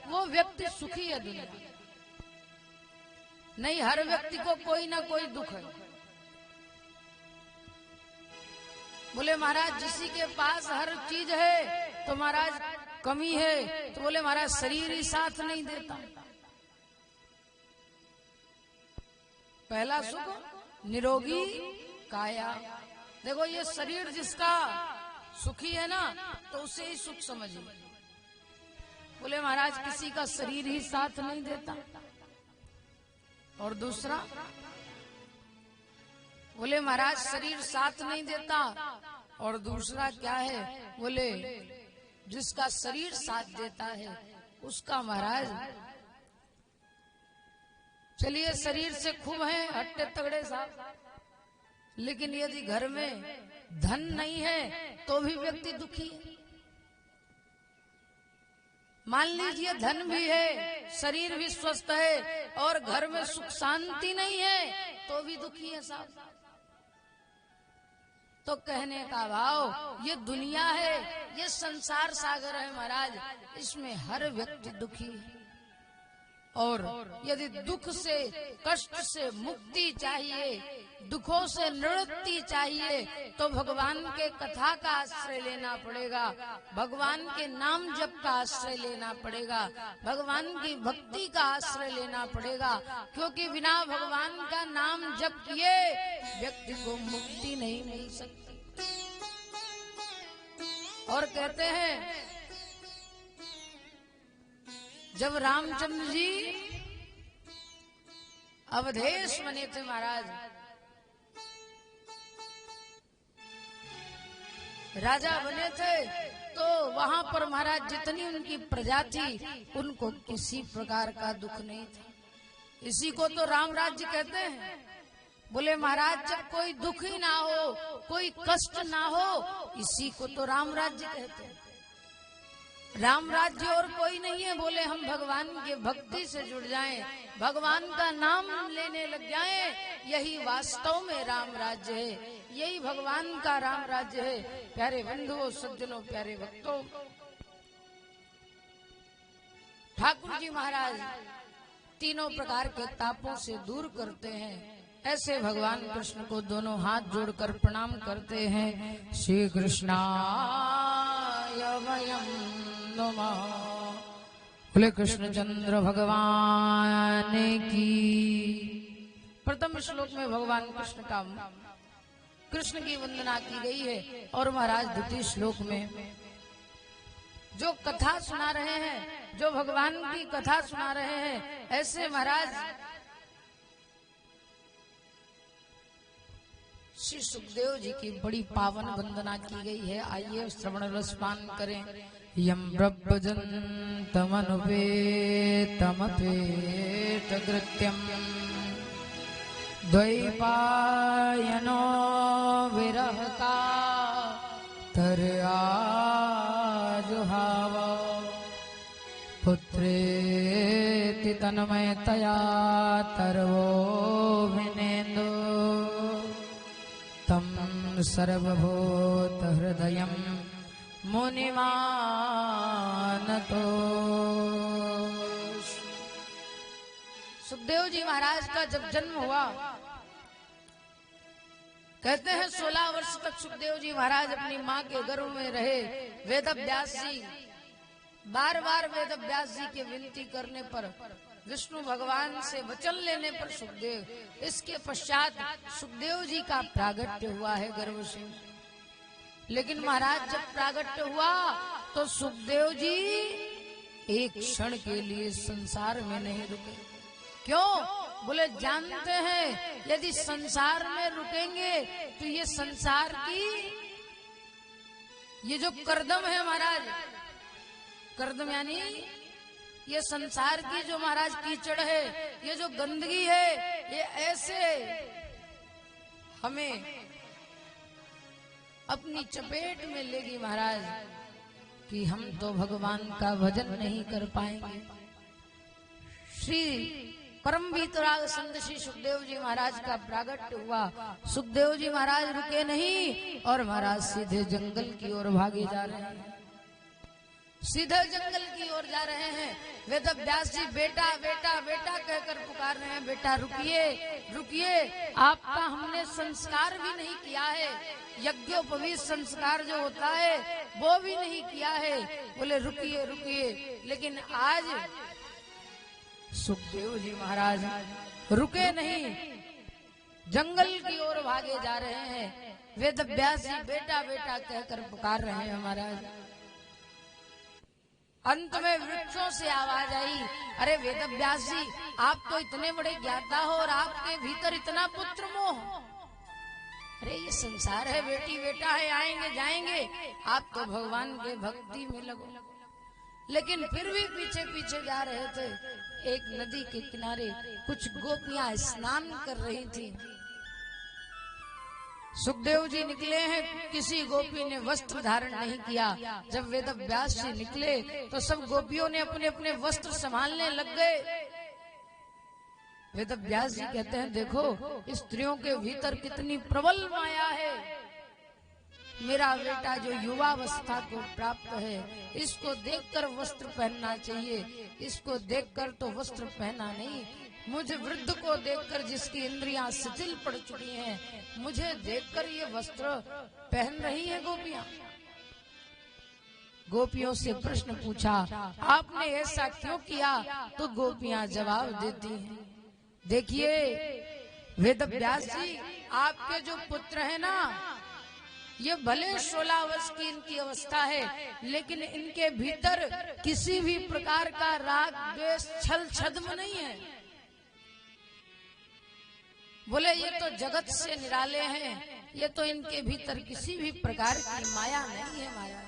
वो व्यक्ति सुखी है दुनिया। नहीं, हर व्यक्ति को कोई ना कोई दुख है। बोले महाराज जिसी के पास हर चीज है तो महाराज कमी है, तो बोले महाराज शरीर ही साथ नहीं देता। पहला सुख निरोगी काया। देखो ये शरीर जिसका सुखी है ना, तो उसे ही सुख समझिए। बोले महाराज किसी का शरीर ही साथ नहीं देता। और दूसरा बोले महाराज शरीर साथ नहीं देता। और दूसरा क्या है? बोले जिसका शरीर साथ देता है उसका महाराज, चलिए शरीर से खूब है हट्टे तगड़े साहब, लेकिन यदि घर में धन नहीं है तो भी व्यक्ति दुखी है। मान लीजिए धन भी है, शरीर भी स्वस्थ है और घर में सुख शांति नहीं है तो भी दुखी है साहब। तो कहने का भाव ये दुनिया है, ये संसार सागर है महाराज, इसमें हर व्यक्ति दुखी है। और यदि दुख से, कष्ट से मुक्ति चाहिए, दुखों से निवृत्ति चाहिए, तो भगवान के कथा का आश्रय लेना पड़ेगा, भगवान के नाम जप का आश्रय लेना पड़ेगा, भगवान की भक्ति का आश्रय लेना पड़ेगा। क्योंकि बिना भगवान का नाम जप किए व्यक्ति को मुक्ति नहीं मिल सकती। और कहते हैं जब रामचंद्र जी अवधेश बने थे महाराज, राजा बने थे, तो वहां पर महाराज जितनी उनकी प्रजा थी उनको किसी प्रकार का दुख नहीं था। इसी को तो राम राज्य कहते हैं। बोले महाराज जब कोई दुख ही ना हो, कोई कष्ट ना हो, इसी को तो राम राज्य कहते हैं। राम राज्य और कोई नहीं है। बोले हम भगवान के भक्ति से जुड़ जाएं, भगवान का नाम लेने लग जाएं, यही वास्तव में राम राज्य है, यही भगवान का राम राज्य है। प्यारे बंधुओं, सज्जनों, प्यारे भक्तों, ठाकुर जी महाराज तीनों प्रकार के तापों से दूर करते हैं। ऐसे भगवान कृष्ण को दोनों हाथ जोड़कर प्रणाम करते हैं। श्री कृष्णाय वयं नमः, बोले कृष्णचंद्र भगवान की। प्रथम श्लोक में भगवान कृष्ण की वंदना की गई है और महाराज द्वितीय श्लोक में जो कथा सुना रहे हैं, जो भगवान की कथा सुना रहे हैं, ऐसे महाराज श्री सुखदेव जी की बड़ी पावन वंदना की गई है। आइए श्रवण रसपान करें। यम ब्रह्मजन्तमनुपेतमपेतकृत्यम् द्वैपायनो विरह का जुहाव पुत्रेति तन्मयतया तर्वो विनेन्दु तम सर्वभूत हृदयं मुनिमानतो। सुखदेव जी महाराज का जब जन्म हुआ, कहते हैं 16 वर्ष तक सुखदेव जी महाराज अपनी माँ के गर्भ में रहे। वेदव्यास जी बार बार वेदव्यास जी के विनती करने पर, विष्णु भगवान से वचन लेने पर सुखदेव, इसके पश्चात सुखदेव जी का प्रागट्य हुआ है गर्भ से। लेकिन महाराज जब प्रागट्य हुआ तो सुखदेव जी एक क्षण के लिए संसार में नहीं रुके। क्यों? बोले जानते हैं यदि संसार में रुकेंगे तो ये संसार की ये जो करदम है महाराज, करदम यानी ये संसार की जो महाराज कीचड़ है, ये जो गंदगी है, ये ऐसे हमें अपनी चपेट में लेगी महाराज कि हम तो भगवान का भजन नहीं कर पाएंगे। श्री परम वीतराग संत श्री सुखदेव जी महाराज का प्रागट्य हुआ। सुखदेव जी महाराज रुके नहीं और महाराज सीधे जंगल की ओर भागे जा रहे हैं, सीधे जंगल की ओर जा रहे हैं। वेदव्यास जी बेटा बेटा बेटा कहकर पुकार रहे हैं, बेटा रुकिए रुकिए, आपका हमने संस्कार भी नहीं किया है, यज्ञोपवीत संस्कार जो होता है वो भी नहीं किया है। बोले रुकिए रुकिए। लेकिन आज सुखदेव जी महाराज रुके नहीं, जंगल की ओर भागे जा रहे हैं। वेदव्यास जी बेटा बेटा कहकर पुकार रहे हैं महाराज। अंत में वृक्षों से आवाज आई, अरे वेदव्यास जी आप तो इतने बड़े ज्ञाता हो और आपके भीतर इतना पुत्र मोह। अरे ये संसार है, बेटी बेटा है, आएंगे जाएंगे, आप तो भगवान के भक्ति में लगो। लेकिन फिर भी पीछे पीछे जा रहे थे। एक नदी के किनारे कुछ गोपियां स्नान कर रही थी। सुखदेव जी निकले हैं, किसी गोपी ने वस्त्र धारण नहीं किया। जब वेदव्यास जी निकले तो सब गोपियों ने अपने अपने वस्त्र संभालने लग गए। वेदव्यास जी कहते हैं देखो स्त्रियों के भीतर कितनी प्रबल माया है। मेरा बेटा जो युवावस्था को प्राप्त है, इसको देखकर वस्त्र पहनना चाहिए, इसको देखकर तो वस्त्र पहना नहीं। मुझे वृद्ध को देखकर जिसकी इंद्रियां शिथिल पड़ चुकी हैं, मुझे देखकर ये वस्त्र पहन रही हैं गोपियां। गोपियों से प्रश्न पूछा, आपने ऐसा क्यों किया? तो गोपियां जवाब देती हैं, देखिए वेदव्यास जी आपके जो पुत्र है ना, ये भले 16 वर्ष की इनकी अवस्था है, लेकिन इनके भीतर किसी भी प्रकार का राग द्वेष छल छद्म नहीं है। बोले ये तो जगत से निराले हैं, ये तो इनके भीतर किसी भी प्रकार की माया नहीं है माया।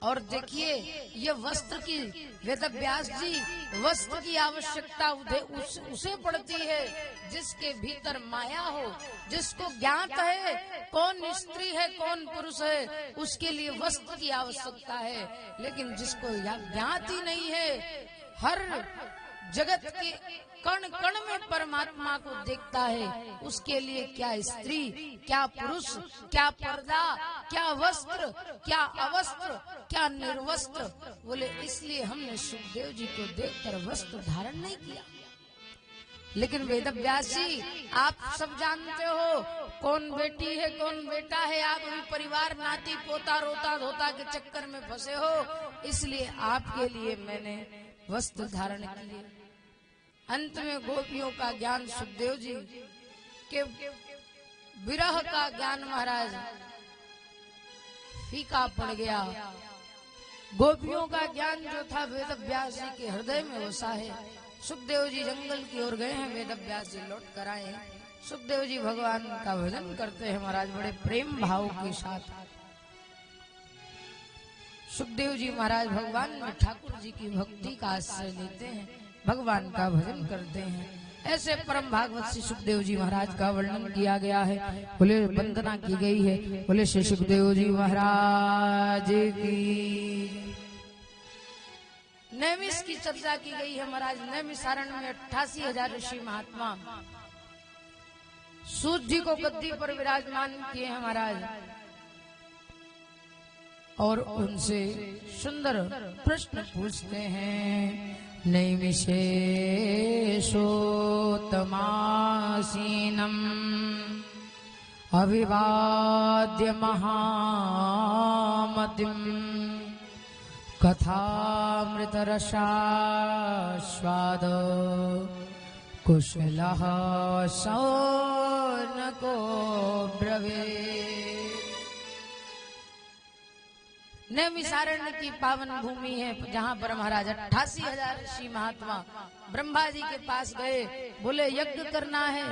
और देखिए ये वस्त्र की, वेदव्यास जी वस्त्र की आवश्यकता उसे पड़ती है जिसके भीतर माया हो, जिसको ज्ञात है कौन स्त्री है कौन पुरुष है, उसके लिए वस्त्र की आवश्यकता है। लेकिन जिसको ज्ञात ही नहीं है, हर जगत के कण कण में परमात्मा को देखता है, उसके लिए क्या स्त्री, क्या पुरुष, क्या पर्दा, क्या वस्त्र, क्या अवस्त्र, क्या निर्वस्त्र। बोले इसलिए हमने सुखदेव जी को देखकर वस्त्र धारण नहीं किया। लेकिन वेदव्यास जी आप सब जानते हो कौन बेटी है कौन बेटा है, आप भी परिवार नाती पोता रोता धोता के चक्कर में फंसे हो, इसलिए आपके लिए मैंने वस्त्र धारण किए। अंत में गोपियों का ज्ञान सुखदेव जी के विरह का ज्ञान महाराज फीका पड़ गया। गोपियों का ज्ञान जो था वेदव्यास जी के हृदय में बसा है। सुखदेव जी जंगल की ओर गए हैं, वेदव्यास जी लौट कर आए हैं। सुखदेव जी भगवान का भजन करते हैं महाराज बड़े प्रेम भाव के साथ। सुखदेव जी महाराज भगवान में ठाकुर जी की भक्ति का आश्रय लेते हैं, भगवान का भजन करते हैं। ऐसे परम भागवत श्री सुखदेव जी महाराज का वर्णन किया गया है। बोले वंदना की गई है, बोले श्री सुखदेव जी महाराज की। नैमिष की चर्चा की गई है महाराज। नैमिषारण्य में 88,000 ऋषि महात्मा सूर्य जी को गद्दी पर विराजमान किए हैं महाराज, और उनसे सुंदर प्रश्न पूछते हैं। नैमिषे सोतमासीनम अविवाद्य महामतिम कथामृतरसास्वाद कुशलः शौनको ब्रवीत्। नैमिषारण्य की पावन भूमि है, जहाँ पर महाराज 88,000 ऋषि महात्मा ब्रह्मा जी के पास गए, बोले यज्ञ करना है।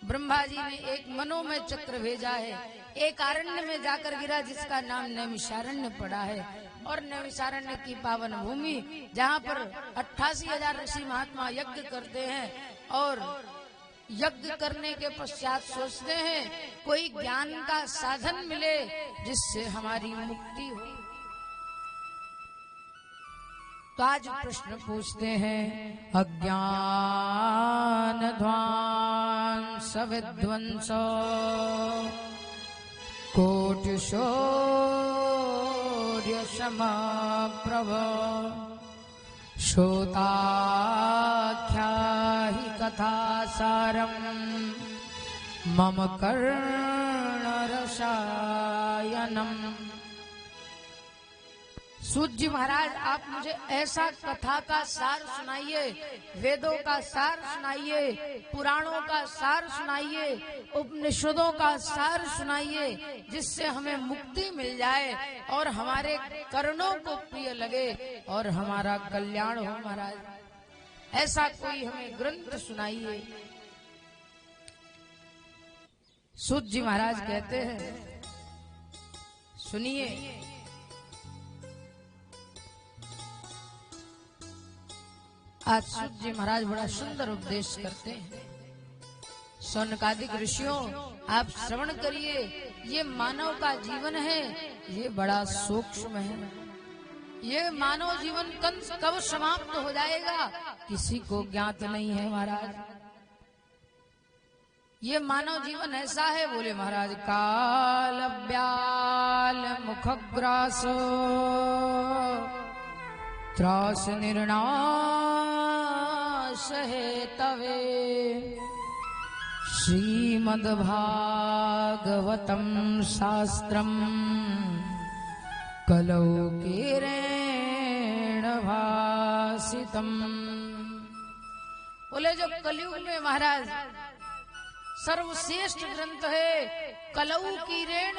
ब्रह्मा जी ने एक मनोमय चक्र भेजा है, एक अरण्य में जाकर गिरा जिसका नाम नैमिषारण्य पड़ा है। और नैमिषारण्य की पावन भूमि जहाँ पर 88,000 ऋषि महात्मा यज्ञ करते हैं, और यज्ञ करने के पश्चात सोचते हैं कोई ज्ञान का साधन मिले जिससे हमारी मुक्ति हो। तो आज प्रश्न पूछते हैं। अज्ञान ध्वांस विध्वंस कोटि शौर्य समप्रभ श्रोताख्या हि कथा सारम मम कर्णरसायनम। सूत जी महाराज आप मुझे ऐसा कथा का सार सुनाइए, वेदों का सार सुनाइए, पुराणों का सार सुनाइए, उपनिषदों का सार सुनाइए, जिससे हमें मुक्ति मिल जाए और हमारे कर्णों को प्रिय लगे और हमारा कल्याण हो महाराज। ऐसा कोई हमें ग्रंथ सुनाइए। सूत जी महाराज कहते हैं सुनिए। आज सूत जी महाराज बड़ा सुंदर उपदेश करते हैं। सौनकादिक ऋषियों आप श्रवण करिए, ये मानव का जीवन है, ये बड़ा सूक्ष्म है। ये मानव जीवन कब समाप्त हो जाएगा किसी को ज्ञात नहीं है महाराज। ये मानव जीवन ऐसा है, बोले महाराज काल व्याल मुखग्रासो त्रास निर्नाश हेतवे श्रीमद्भागवतम शास्त्रम कलौ किरेण भासितम। बोले जो कलयुग में महाराज सर्वश्रेष्ठ ग्रंथ है, कलौ किरेण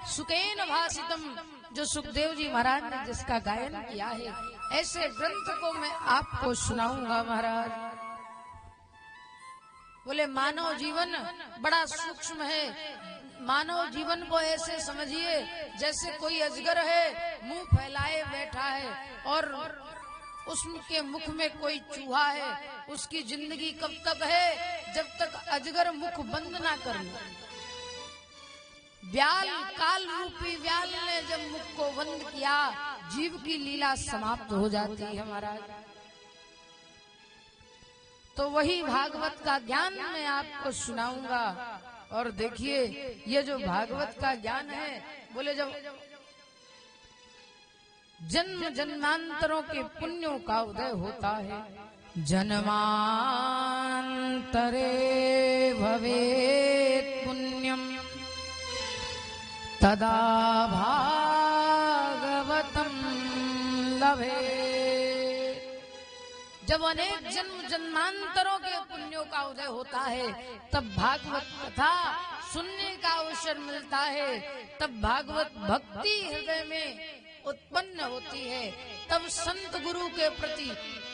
सुकेन भासितम, जो सुखदेव जी महाराज ने जिसका गायन किया है, ऐसे ग्रंथ को मैं आपको सुनाऊंगा महाराज। बोले मानव जीवन बड़ा सूक्ष्म है। मानव जीवन को ऐसे समझिए जैसे कोई अजगर है, मुंह फैलाए बैठा है, और उसके मुख में कोई चूहा है। उसकी जिंदगी कब तक है? जब तक अजगर मुख बंद ना कर ले। व्याल काल रूपी व्याल ने जब मुख को बंद किया, जीव की लीला समाप्त हो जाती है महाराज। तो वही भागवत का ज्ञान मैं आपको सुनाऊंगा। और देखिए ये जो भागवत का ज्ञान है, बोले जब जन्म जन्मांतरों के पुण्यों का उदय होता है, जन्मांतरे भवेत् पुण्यम तदा भागवतम लभे। जब अनेक जन्म जन्मांतरों के पुण्यों का उदय होता है तब भागवत कथा सुनने का अवसर मिलता है, तब भागवत भक्ति हृदय में उत्पन्न होती है, तब संत गुरु के प्रति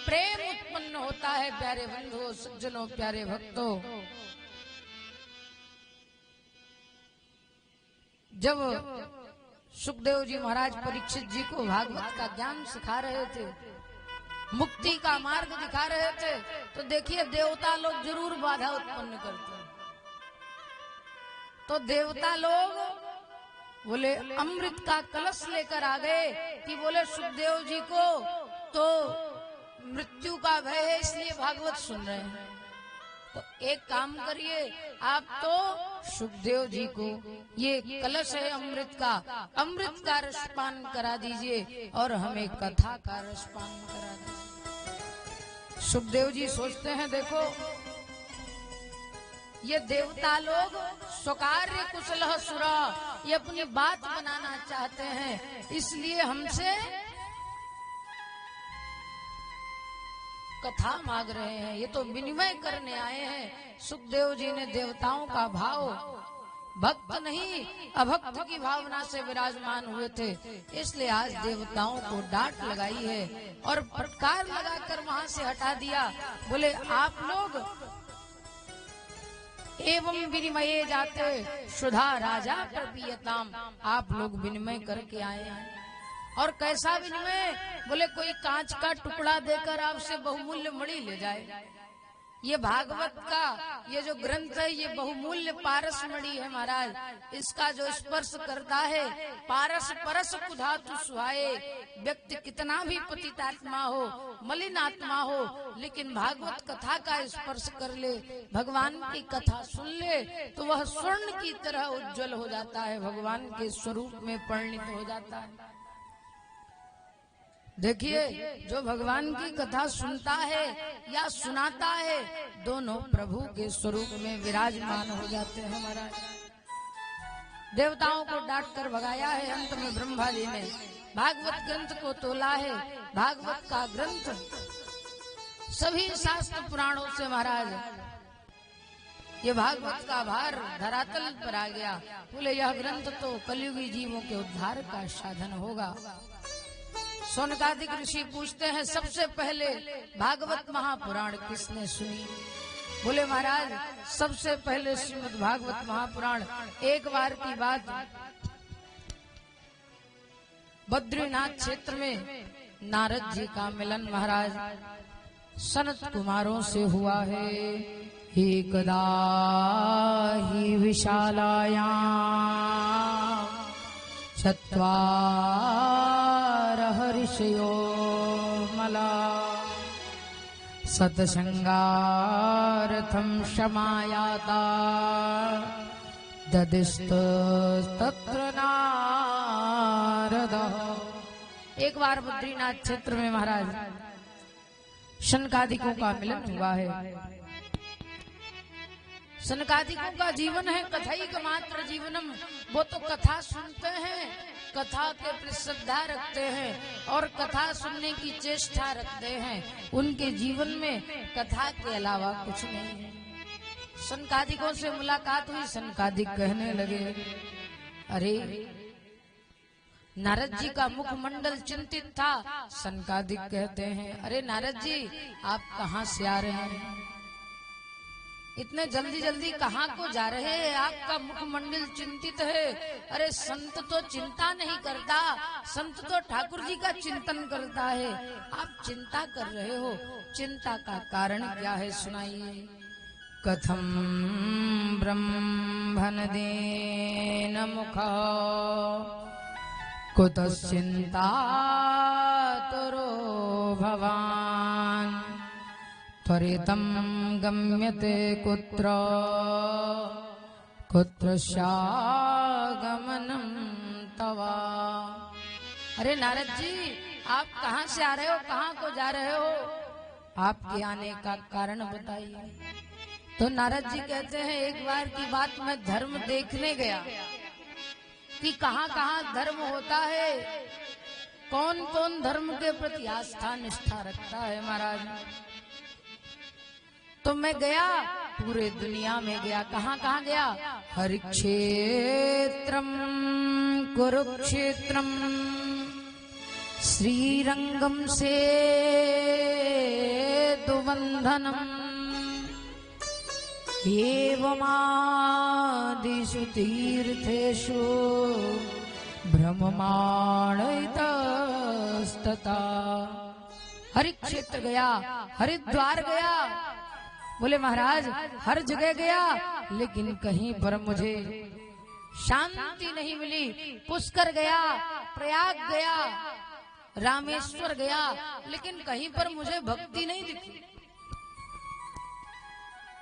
प्रेम उत्पन्न होता है। प्यारे बंधुओं, सज्जनों, प्यारे भक्तों, जब सुखदेव जी महाराज परीक्षित जी को भागवत का ज्ञान सिखा रहे थे, मुक्ति का मार्ग दिखा रहे थे, तो देखिए देवता लोग जरूर बाधा उत्पन्न करते हैं। तो देवता लोग बोले अमृत का कलश लेकर आ गए कि बोले सुखदेव जी को तो मृत्यु का भय है इसलिए भागवत सुन रहे हैं, तो एक काम करिए, आप तो सुखदेव जी को ये कलश है अमृत का रसपान करा दीजिए और हमें कथा का रसपान करा दीजिए। सुखदेव जी सोचते हैं, देखो ये देवता लोग स्वकार्य कुशल सुरा, ये अपनी बात बनाना चाहते हैं, इसलिए हमसे कथा मांग रहे हैं, ये तो विनिमय करने आए हैं। सुखदेव जी ने देवताओं का भाव भक्त नहीं अभक्त की भावना से विराजमान हुए थे, इसलिए आज देवताओं को डांट लगाई है और फटकार लगाकर वहां से हटा दिया। बोले आप लोग एवं विनिमय जाते सुधा राजा प्रपीयताम, आप लोग विनिमय करके आए हैं। और कैसा विनिमय? बोले कोई कांच का टुकड़ा देकर आपसे बहुमूल्य मणि ले जाए। ये भागवत का ये जो ग्रंथ है ये बहुमूल्य पारस मणि है महाराज, इसका जो स्पर्श करता है पारस परस कुधातु सुहाए। व्यक्ति कितना भी पतितात्मा हो, मलिन आत्मा हो, लेकिन भागवत कथा का स्पर्श कर ले, भगवान की कथा सुन ले, तो वह स्वर्ण की तरह उज्जवल हो जाता है, भगवान के स्वरूप में परिणित हो जाता है। देखिए, जो भगवान की कथा सुनता है या सुनाता है, दोनों प्रभु के स्वरूप में विराजमान हो जाते हैं महाराज। देवताओं को डांट कर भगाया है, अंत में ब्रह्मा जी ने भागवत ग्रंथ को तोला है। भागवत का ग्रंथ सभी शास्त्र पुराणों से महाराज ये भागवत का भार धरातल पर आ गया। बोले यह ग्रंथ तो कलयुगी जीवों के उद्धार का साधन होगा। सोनकादिक ऋषि पूछते हैं, सबसे पहले भागवत महापुराण किसने सुनी? बोले महाराज सबसे पहले श्रीमद् भागवत महापुराण। एक बार की बात, बद्रीनाथ क्षेत्र में नारद जी का मिलन महाराज सनत कुमारों से हुआ है। एकदा ही विशालायां चत्वारः ऋषयो मला सत्संगार्थं क्षमायाता ददिस्तत्र नारदः। एक बार बद्रीनाथ क्षेत्र में महाराज शनकादिकों का मिलन हुआ है। सनकादिकों का जीवन है कथाईक मात्र जीवनम, वो तो कथा सुनते हैं, कथा के प्रति श्रद्धा रखते हैं और कथा सुनने की चेष्टा रखते हैं। उनके जीवन में कथा के अलावा कुछ नहीं है। सनकादिकों से मुलाकात हुई, सनकादिक कहने लगे, अरे नारद जी का मुखमंडल चिंतित था। सनकादिक कहते हैं, अरे नारद जी आप कहाँ से आ रहे हैं? इतने जल्दी जल्दी कहाँ को जा रहे हैं? आपका मुखमंडल चिंतित है। अरे संत तो चिंता नहीं करता, संत तो ठाकुर जी का चिंतन करता है। आप चिंता कर रहे हो, चिंता का कारण क्या है सुनाइए। कथम ब्रह्मणदेन मुखा कुतश्चिन्तातुरो भवान् त्वरितं गम्यते कुत्र कुत्रस्यागमनं तव। अरे नारद जी आप कहाँ से आ रहे हो, कहाँ को जा रहे हो? आपके आने का कारण बताइए। तो नारद जी कहते हैं एक बार की बात, मैं धर्म देखने गया कि कहाँ कहाँ धर्म होता है, कौन कौन धर्म के प्रति आस्था निष्ठा रखता है महाराज। तो मैं गया, पूरे दुनिया में गया। कहाँ कहाँ गया? हरिक्षेत्रम कुरुक्षेत्रम श्रीरंगम से दुबंधनम एवमादिषु तीर्थेषु भ्रममाणैतस्तथा। हरिक्षेत्र गया, हरिद्वार गया। बोले महाराज हर जगह गया, लेकिन कहीं पर मुझे शांति नहीं मिली। पुष्कर गया, प्रयाग गया, रामेश्वर गया, लेकिन कहीं पर मुझे भक्ति नहीं दिखी।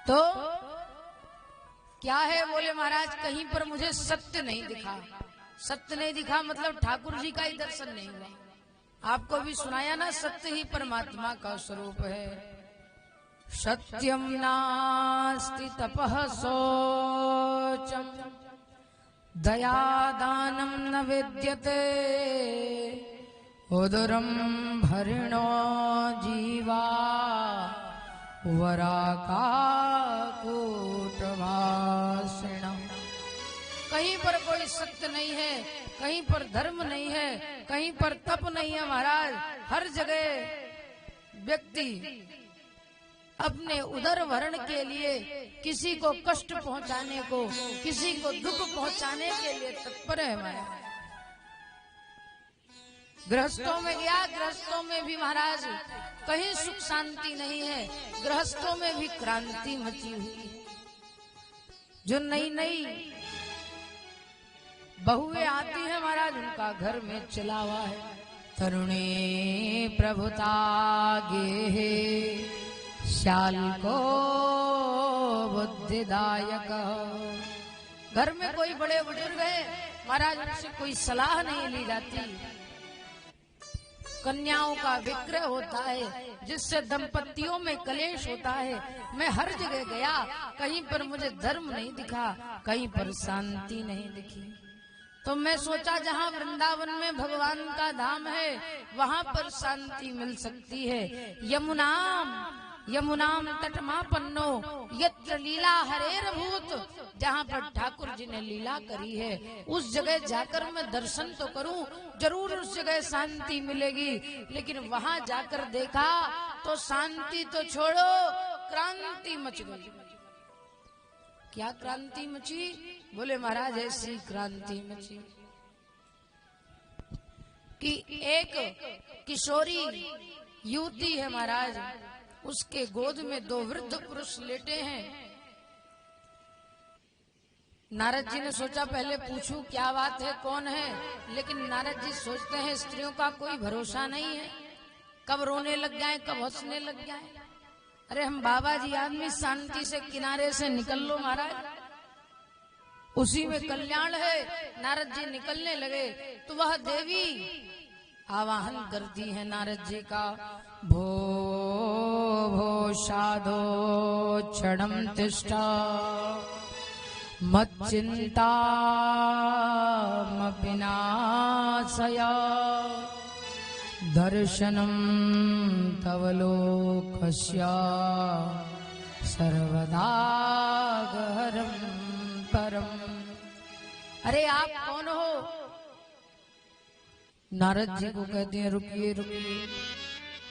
तो क्या है? बोले महाराज कहीं पर मुझे सत्य नहीं दिखा। सत्य नहीं दिखा मतलब ठाकुर जी का ही दर्शन नहीं हुआ। आपको भी सुनाया ना, सत्य ही परमात्मा का स्वरूप है। सत्यम नास्ति तपः शौचम दया दानम न विद्यते उदरम भरिणो जीवा वराकाकूटवासिणम्। कहीं पर कोई सत्य नहीं है, कहीं पर धर्म नहीं है, कहीं पर तप नहीं है महाराज। हर जगह व्यक्ति अपने उदर भरण के लिए, किसी को कष्ट पहुंचाने को, किसी को दुख पहुंचाने के लिए तत्पर है महाराज। गृहस्थों में गया, गृहस्थों में भी महाराज कहीं सुख शांति नहीं है। गृहस्थों में भी क्रांति मची हुई। जो नई नई बहुएं आती है महाराज, उनका घर में चला हुआ है। तरुणी प्रभुता गे श्याल को बुद्धिदायक। घर में कोई बड़े बुजुर्ग है महाराज, उनसे कोई सलाह नहीं ली जाती। कन्याओं का विक्रय होता है, जिससे दंपतियों में कलेश होता है। मैं हर जगह गया, कहीं पर मुझे धर्म नहीं दिखा, कहीं पर शांति नहीं दिखी। तो मैं सोचा जहाँ वृंदावन में भगवान का धाम है, वहाँ पर शांति मिल सकती है। यमुनाम तटमापन्नो यत्र लीला हरेर भूत। जहाँ पर ठाकुर जी ने लीला करी है, उस जगह जाकर मैं दर्शन तो करूं, जरूर उस जगह शांति मिलेगी। लेकिन वहाँ जाकर देखा तो शांति तो छोड़ो, क्रांति मच गई। क्या क्रांति मची? बोले महाराज ऐसी क्रांति मची कि एक किशोरी युवती है महाराज, उसके गोद में दो वृद्ध पुरुष लेटे हैं। नारद जी ने सोचा पहले पूछूं क्या बात है, कौन है। लेकिन नारद जी सोचते हैं स्त्रियों का कोई भरोसा नहीं है, कब रोने लग जाए, कब हंसने लग जाए। अरे हम बाबा जी आदमी, शांति से किनारे से निकल लो महाराज, उसी में कल्याण है। नारद जी निकलने लगे तो वह देवी आवाहन करती है नारद जी का। भो भो साधो क्षणं तिष्ठ मच्चिन्तामपि नाशय दर्शनं तव लोकस्य सर्वदा गहरं परम। अरे आप कौन हो? नारद जी को कहते हैं रुकिए रुकिए।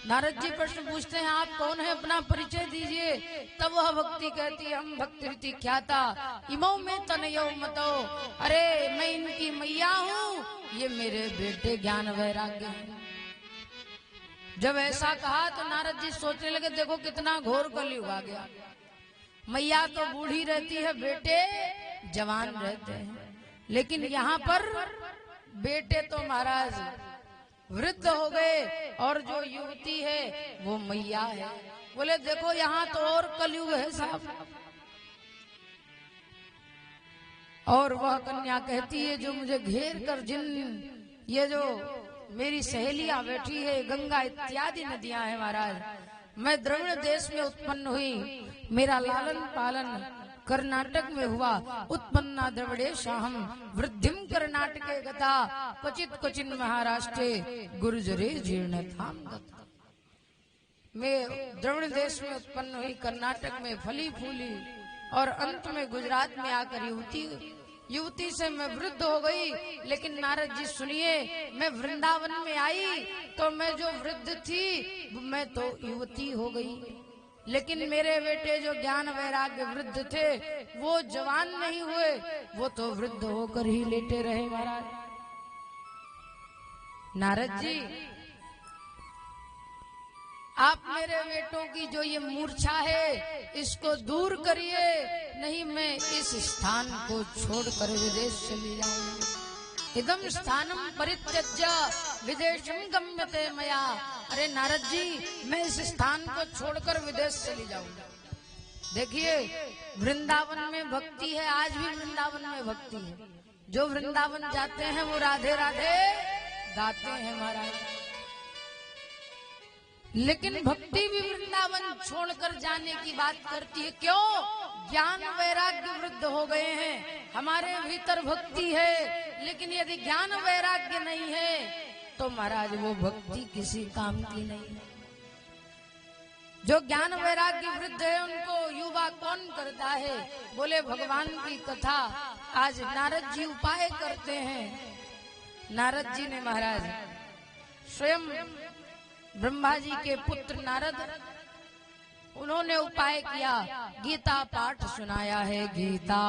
नारद जी प्रश्न पूछते हैं आप कौन है, अपना परिचय दीजिए। तब वह भक्ति कहती है हम भक्ति ख्याता इमो में तनयो मतो। अरे मैं इनकी मैया हूँ, ये मेरे बेटे ज्ञान वैराग्य हैं। जब ऐसा कहा तो नारद जी सोचने लगे देखो कितना घोर कलयुग आ गया। मैया तो बूढ़ी रहती है, बेटे जवान रहते हैं, लेकिन यहाँ पर बेटे तो महाराज वृद्ध हो गए और जो युवती है वो मैया है। बोले देखो यहाँ तो और कलयुग है साहब। और वह कन्या कहती है जो मुझे घेर कर जिन ये जो मेरी सहेलियां बैठी है, गंगा इत्यादि नदियां हैं महाराज, मैं द्रविड़ देश में उत्पन्न हुई, मेरा लालन पालन कर्नाटक में हुआ। उत्पन्ना द्रविड़ेशाहम वृद्धिम कर्नाटके गता क्वचित क्वचिन महाराष्ट्रे गुर्जरे जीर्णताम गता। मैं द्रविड़ देश में उत्पन्न हुई, कर्नाटक में फली फूली और अंत में गुजरात में आकर युवती से मैं वृद्ध हो गई। लेकिन नारद जी सुनिए, मैं वृंदावन में आई तो मैं जो वृद्ध थी मैं तो युवती हो गई, लेकिन मेरे बेटे जो ज्ञान वैराग्य वृद्ध थे वो जवान नहीं हुए, वो तो वृद्ध होकर ही लेटे रहे। महाराज नारद जी, आप मेरे बेटों की जो ये मूर्छा है इसको दूर करिए, नहीं मैं इस स्थान को छोड़कर विदेश चली जाऊंगी। इदम स्थानम परित्यज्य विदेशम गम्यते मया। अरे नारद जी, मैं इस स्थान को छोड़कर विदेश चली जाऊंगी। देखिए, वृंदावन में भक्ति है, आज भी वृंदावन में भक्ति है। जो वृंदावन जाते हैं वो राधे राधे गाते हैं महाराज, लेकिन भक्ति भी वृंदावन छोड़कर जाने की बात करती है। क्यों? ज्ञान वैराग्य वृद्ध हो गए हैं, हमारे भीतर भक्ति है, लेकिन यदि ज्ञान वैराग्य नहीं है तो महाराज वो भक्ति किसी काम की नहीं है। जो ज्ञान वैराग्य वृद्ध है उनको युवा कौन करता है? बोले भगवान की कथा। आज नारद जी उपाय करते हैं। नारद जी ने महाराज स्वयं ब्रह्मा जी के पुत्र नारद, उन्होंने उपाय किया, गीता पाठ सुनाया है। गीता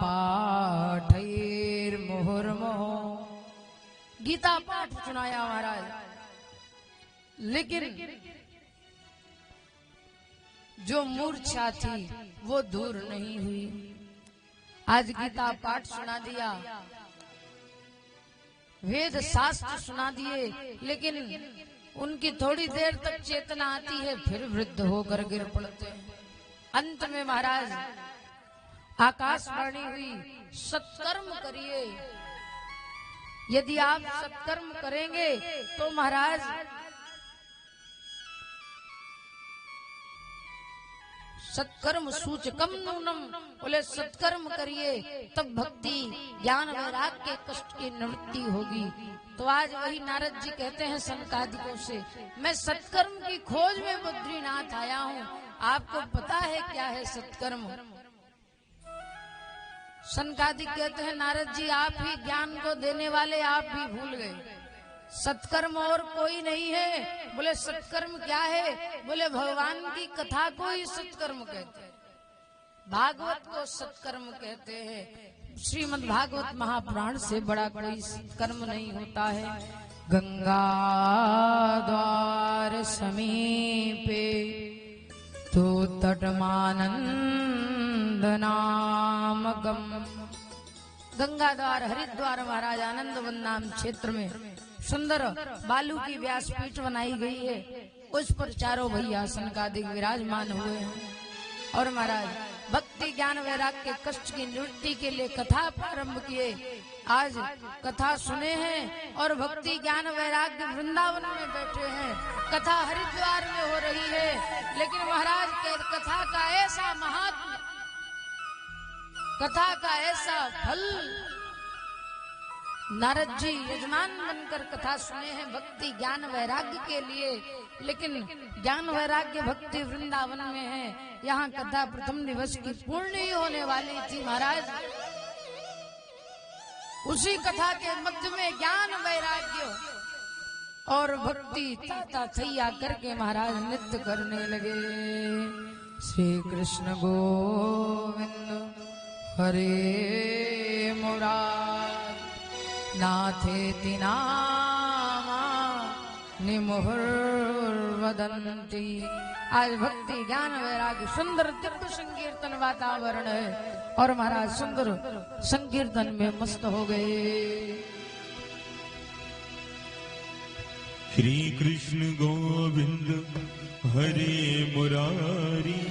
पाठैर मुहुर्मुहु, गीता पाठ सुनाया महाराज, लेकिन जो मूर्छा थी वो दूर नहीं हुई। आज गीता पाठ सुना दिया, वेद शास्त्र सुना दिए, लेकिन उनकी थोड़ी देर तक चेतना आती है, फिर वृद्ध होकर गिर पड़ते हैं। अंत में महाराज आकाशवाणी हुई, सत्कर्म करिए। यदि आप सत्कर्म करेंगे तो महाराज सत्कर्म सूचकम नूनम, बोले सत्कर्म करिए तब भक्ति ज्ञान वैराग्य के कष्ट की निवृत्ति होगी। तो आज वही नारद जी कहते हैं सनकादिकों से, मैं सत्कर्म की खोज में बद्रीनाथ आया हूँ, आपको पता है क्या है सत्कर्म? सनकादिक कहते हैं नारद जी, आप ही ज्ञान को देने वाले, आप भी भूल गए। सत्कर्म और कोई नहीं है। बोले सत्कर्म क्या है? बोले भगवान की कथा को ही सत्कर्म कहते हैं, भागवत को सत्कर्म कहते हैं। श्रीमद् भागवत महापुराण से बड़ा कोई कर्म नहीं होता है। गंगा द्वार समीपे तो तटमानंद नामकम। गंगा द्वार हरिद्वार महाराज आनंद नाम क्षेत्र में सुंदर बालू की व्यासपीठ बनाई गई है, उस पर चारों भैया सनकादिक विराजमान हुए हैं। और महाराज भक्ति ज्ञान वैराग्य के कष्ट की निवृत्ति के लिए कथा प्रारंभ किए। आज कथा सुने हैं और भक्ति ज्ञान वैराग्य वृंदावन में बैठे हैं, कथा हरिद्वार में हो रही है। लेकिन महाराज के कथा का ऐसा महात्म, कथा का ऐसा फल, नारद जी यजमान बनकर कथा सुने हैं भक्ति ज्ञान वैराग्य के लिए, लेकिन ज्ञान वैराग्य भक्ति वृंदावन में है। यहाँ कथा प्रथम दिवस की पूर्ण ही होने वाली थी महाराज। उसी कथा के मध्य में ज्ञान वैराग्य और भक्ति ताता थैया करके महाराज नृत्य करने लगे। श्री कृष्ण गोविंद हरे मुरार नाथेति नामा निमुहुर्वदन्ति। आज भक्ति ज्ञान वैराग्य सुंदर दिव्य संकीर्तन वातावरण है और महाराज सुंदर संकीर्तन में मस्त हो गए। श्री कृष्ण गोविंद हरे मुरारी,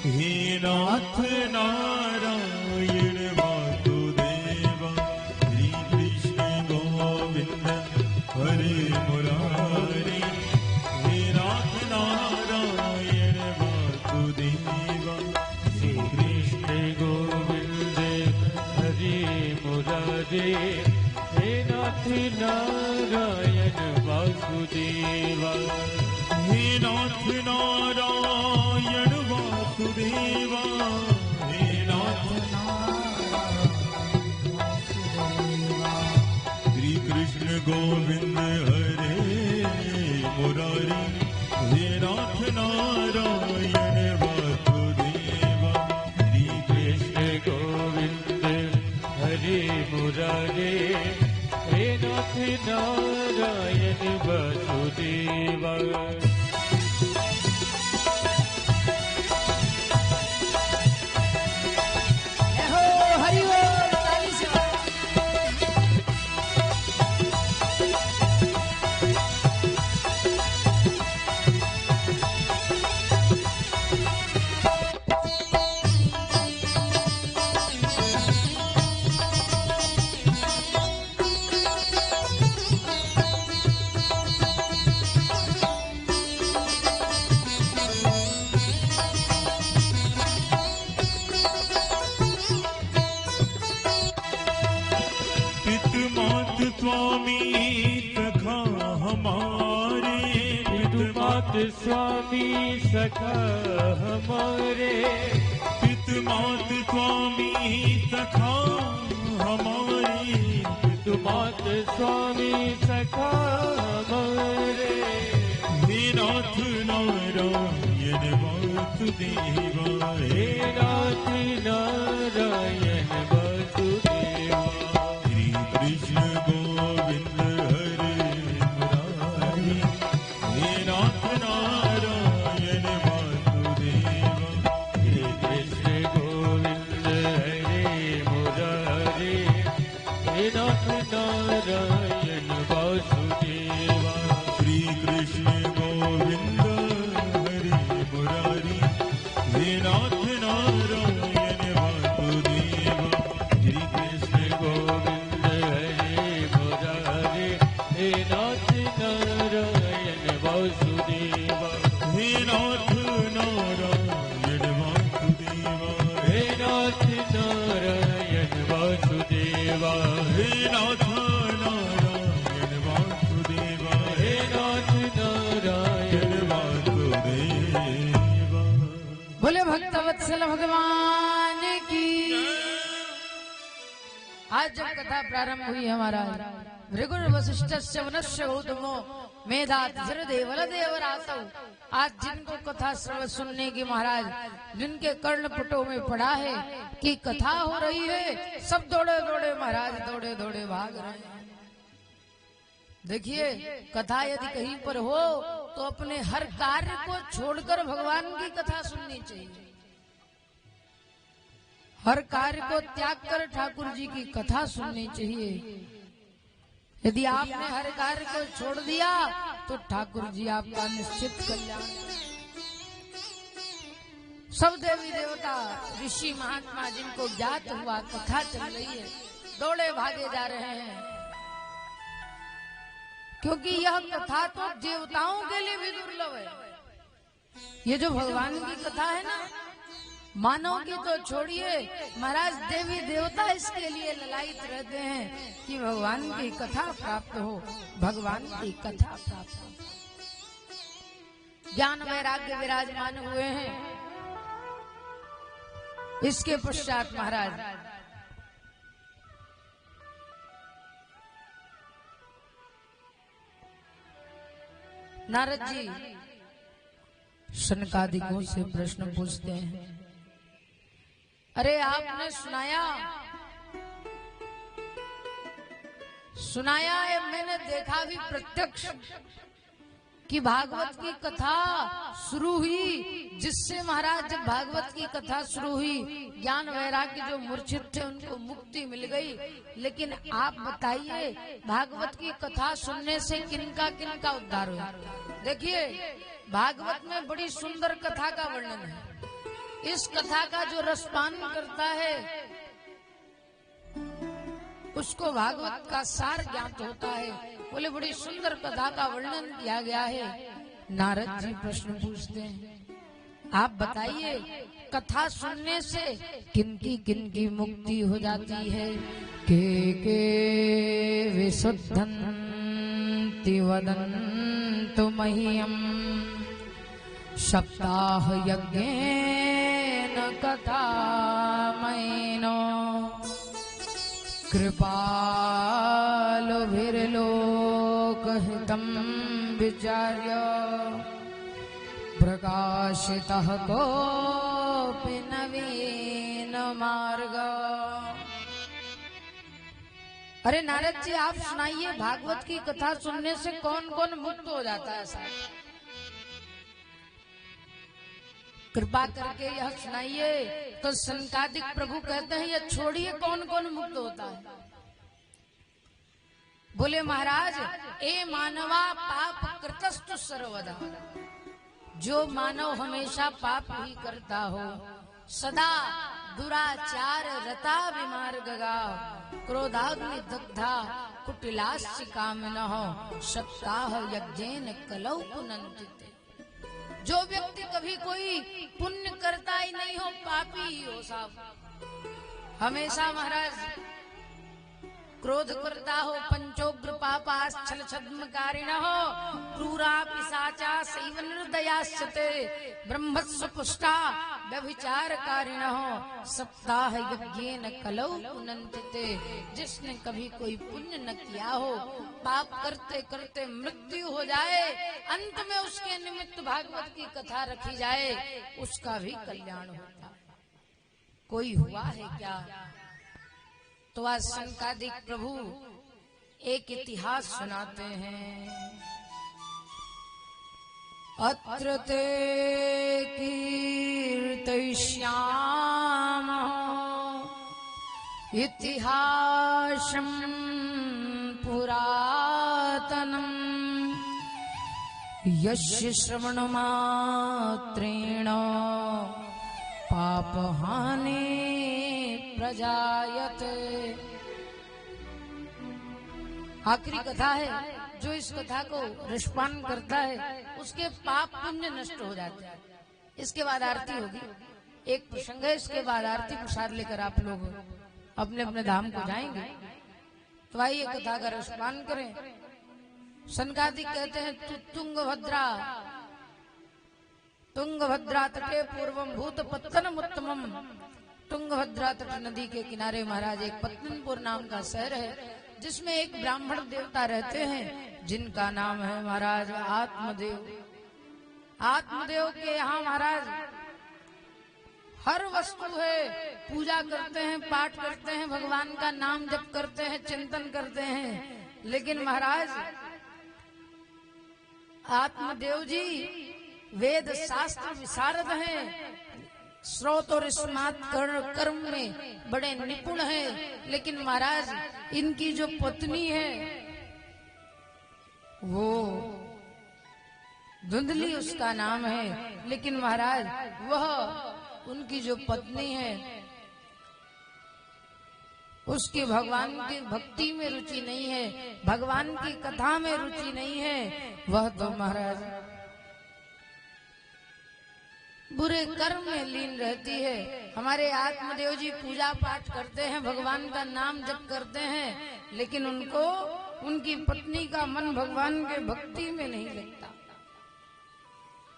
हे नाथ नारायण वासुदेवा। श्री कृष्ण गोविंद हरे मुरारी, हे नाथ नारायण नारायण वासुदेवा। हे नाथ नारायण वासुदेवा, हे नाथ श्री कृष्ण गोविंद हरे मुरारी, हे नाथ नारायण वासुदेवा। श्री कृष्ण गोविंद हरे मुरारे, हे नाथ नारायण वासुदेवा। स्वामी सखा हमारे, पितुमात स्वामी सखा हमारे, पितुमात स्वामी सखा हमारे, पितुमात स्वामी सखा हमारे। हे नाथ नारायण वासुदेवा, हे नाथ नारायण वासुदेवा। श्री कृष्ण गोविंद हरे मुरारी, हे नाथ नारायण वासुदेवा। हे कृष्ण गोविंद हरे मुरारे, हे नाथ नारायण वासुदेवा। श्री कृष्ण गोविंद हरे मुरारी, हे नाथ नारायण वासुदेवा। श्री कृष्ण गोविंद हरे मुरारे, हे नाथ नारायण वासुदेवा। हे नाथ नारायण वासुदेवा, हे नाथ नारायण वासुदेवा। हे नाथ नारायण वासुदेवा, हे नाथ नारायण वासुदेवा। बोले भक्त वत्सल भगवान की। आज जब कथा प्रारंभ हुई हमारा भृगुर वशिष्ठ वनस्य गौतमो मेधात देवल देवरातौ। आज जिनको कथा श्रवण सुनने की महाराज जिनके कर्णपुटों में पड़ा है कि कथा हो रही है, सब दौड़े दौड़े महाराज दौड़े दौड़े भाग रहे हैं। देखिए कथा यदि कहीं पर हो तो अपने हर कार्य को छोड़कर भगवान की कथा सुननी चाहिए। हर कार्य को त्याग कर ठाकुर जी की कथा सुननी चाहिए। यदि आपने हर कार्य को छोड़ दिया तो ठाकुर जी आपका निश्चित कल्याण। सब देवी देवता ऋषि महात्मा जिनको ज्ञात हुआ कथा चल रही है दौड़े भागे जा रहे हैं, क्योंकि यह कथा तो देवताओं के लिए भी दुर्लभ है। ये जो भगवान की कथा है ना, मानव की तो छोड़िए, महाराज देवी देवता इसके लिए ललायित रहते हैं कि भगवान की कथा प्राप्त हो, भगवान की कथा प्राप्त हो। ज्ञान वैराग्य विराजमान हुए हैं। इसके पश्चात महाराज नारद जी शनकादिकों से प्रश्न पूछते हैं, अरे आपने सुनाया है, मैंने देखा भी प्रत्यक्ष कि भागवत की कथा शुरू हुई, जिससे महाराज जब भागवत की कथा शुरू हुई ज्ञान वैराग्य जो मूर्छित थे उनको मुक्ति मिल गई। लेकिन आप बताइए भागवत की कथा सुनने से किनका किनका उद्धार हुआ? देखिए भागवत में बड़ी सुंदर कथा का वर्णन है। इस कथा का जो रसपान करता है उसको भागवत का सार ज्ञात होता है। बोले बड़ी सुंदर कथा का वर्णन किया गया है। नारद जी प्रश्न पूछते हैं, आप बताइए कथा सुनने से किनकी मुक्ति हो जाती है? के विशुद्धं इति वदन्तु मह्यम् सप्ताह यज्ञेन कथामयेनो कृपालुभिर्लोकहितं विचार्य प्रकाशितः कोऽपि नवीन मार्ग। अरे नारद जी आप सुनाइए, भागवत की कथा सुनने से कौन कौन मुक्त हो जाता है साहब? कृपा करके यह सुनाइए। तो सनकादिक प्रभु कहते हैं, यह छोड़िए कौन कौन मुक्त होता है। बोले महाराज, ए मानवा पाप कृतस्तु सर्वदा, जो मानव हमेशा पाप ही करता हो, सदा दुराचार रता विमार्गगा, क्रोधाग्नि दग्धा कुटिलास्य कामिनः सप्ताह यज्ञेन कलौ पुनन्तिते। जो व्यक्ति कभी कोई पुण्य करता ही नहीं हो, पापी ही हो साहब। हमेशा महाराज क्रोध करता हो, पंचोग्र पापाश्चल छद्मकारिणः क्रूरा पिशाचा सैव निर्दयाश्चते ब्रह्मस्व पुष्टा व्यभिचारकारिणः सप्ताह यज्ञेन कलौ पुनन्तिते। जिसने कभी कोई पुण्य न किया हो, पाप करते करते मृत्यु हो जाए, अंत में उसके निमित्त भागवत की कथा रखी जाए, उसका भी कल्याण होता। कोई हुआ है क्या? तो आज सनकादिक प्रभु एक इतिहास सुनाते हैं। अत्र ते कीर्तयिष्यामः इतिहासं पुरातनम् यस्य श्रवणमात्रेण पापहानि प्रजायते। आखिरी कथा है, जो इस कथा को रसपान करता है उसके पाप पुण्य नष्ट हो जाते हैं। इसके बाद आरती होगी, एक प्रसंग है, इसके बाद आरती प्रसाद लेकर आप लोग अपने अपने धाम को जाएंगे। तो आइए कथा का रसपान करें। सनकादिक कहते हैं, तुंगभद्रा तटे पूर्वम भूत पत्तनम उत्तमम। तुंगभद्रा तट नदी के किनारे महाराज एक पत्तनपुर नाम का शहर है, जिसमें एक ब्राह्मण देवता रहते हैं, जिनका नाम है महाराज आत्मदेव। आत्मदेव के यहाँ महाराज हर वस्तु है, पूजा करते हैं, पाठ करते हैं, भगवान का नाम जप करते हैं, चिंतन करते हैं। लेकिन महाराज आत्मदेव जी वेद शास्त्र विशारद हैं, श्रोत और स्मार्त कर्म में बड़े निपुण हैं। लेकिन महाराज इनकी जो पत्नी है वो धुंधली उसका नाम है, लेकिन महाराज वह उनकी जो पत्नी है उसकी भगवान की भक्ति में रुचि नहीं है, भगवान की कथा में रुचि नहीं है। वह तो महाराज बुरे कर्म में लीन रहती है। हमारे आत्मदेव जी पूजा पाठ करते हैं, भगवान का नाम जप करते हैं, लेकिन उनको उनकी पत्नी का मन भगवान के भक्ति में नहीं लगता।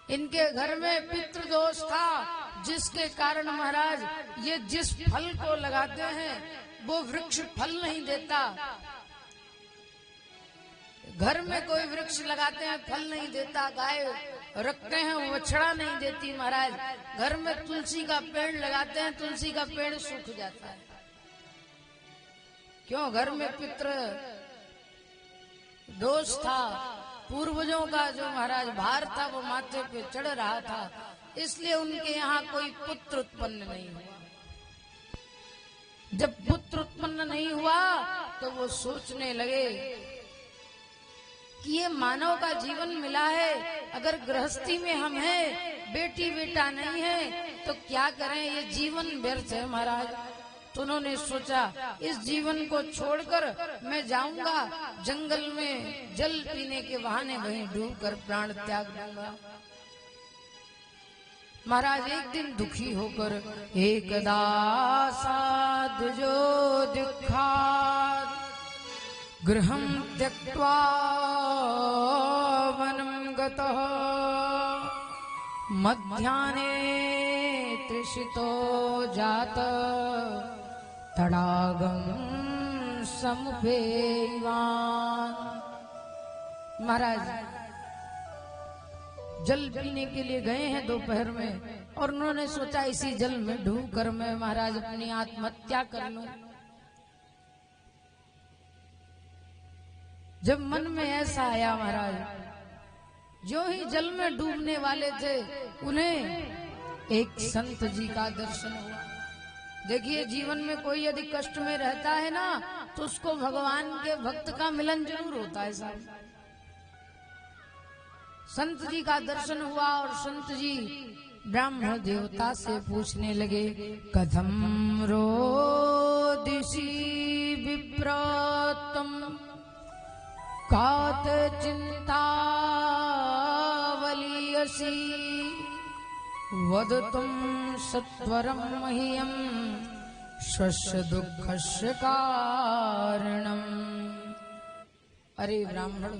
इनके घर में पितृदोष था, जिसके कारण महाराज ये जिस फल को लगाते हैं वो वृक्ष फल नहीं देता। घर में कोई वृक्ष लगाते हैं, फल नहीं देता। गाय रखते हैं, बछड़ा नहीं देती महाराज। घर में तुलसी का पेड़ लगाते हैं, तुलसी का पेड़ सूख जाता है। क्यों? घर में पितृ दोष था, पूर्वजों का जो महाराज भार था वो माथे पे चढ़ रहा था, इसलिए उनके यहाँ कोई पुत्र उत्पन्न नहीं हुआ। जब पुत्र उत्पन्न नहीं हुआ तो वो सोचने लगे कि ये मानव का जीवन मिला है, अगर गृहस्थी में हम हैं, बेटी बेटा नहीं है, तो क्या करें, ये जीवन व्यर्थ है महाराज। तो उन्होंने सोचा इस जीवन को छोड़कर मैं जाऊंगा जंगल में जल पीने के बहाने वहीं डूबकर प्राण त्याग दूंगा। महाराज एक दिन दुखी होकर एकदा साधु जो दुखाद गृहं त्यक्त्वा वनं गतः मध्याह्ने तृषितो जात तडागं समुपेयवान्। महाराज जल पीने के लिए गए हैं दोपहर में और उन्होंने सोचा इसी जल में डूब कर मैं महाराज अपनी आत्महत्या कर लूं। जब मन में ऐसा आया महाराज, जो ही जल में डूबने वाले थे उन्हें एक संत जी का दर्शन हुआ। देखिए जीवन में कोई यदि कष्ट में रहता है ना तो उसको भगवान के भक्त का मिलन जरूर होता है साहब। संत जी का दर्शन हुआ और संत जी ब्राह्मण देवता से पूछने लगे, कथम रोदिसी विप्रतम कात चिंतावलीयसी वदतुम सत्वरम मह्यम स्वस्य दुःखस्य कारणम। अरे ब्राह्मण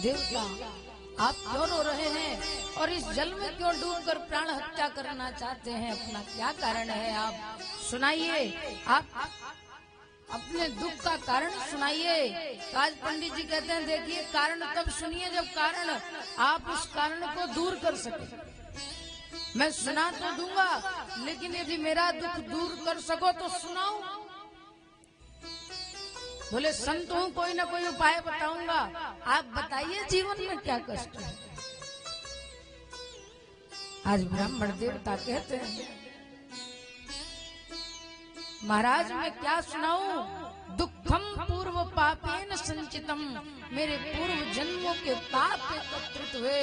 देवता, आप क्यों रो रहे हैं और इस जल में क्यों डूबकर प्राण हत्या करना चाहते हैं? अपना क्या कारण है? आप सुनाइए, आप अपने दुख का कारण सुनाइए। आज पंडित जी कहते हैं देखिए कारण तब सुनिए जब कारण आप उस कारण को दूर कर सके। मैं सुना तो दूंगा लेकिन यदि मेरा दुख दूर कर सको तो सुनाओ। बोले संत हूँ, कोई ना कोई उपाय बताऊंगा, आप बताइए जीवन में क्या कष्ट है। आज ब्राह्मण देवता कहते हैं महाराज मैं क्या सुनाऊं, दुखम पूर्व पापेन संचितम, मेरे पूर्व जन्मों के पाप एकत्रित हुए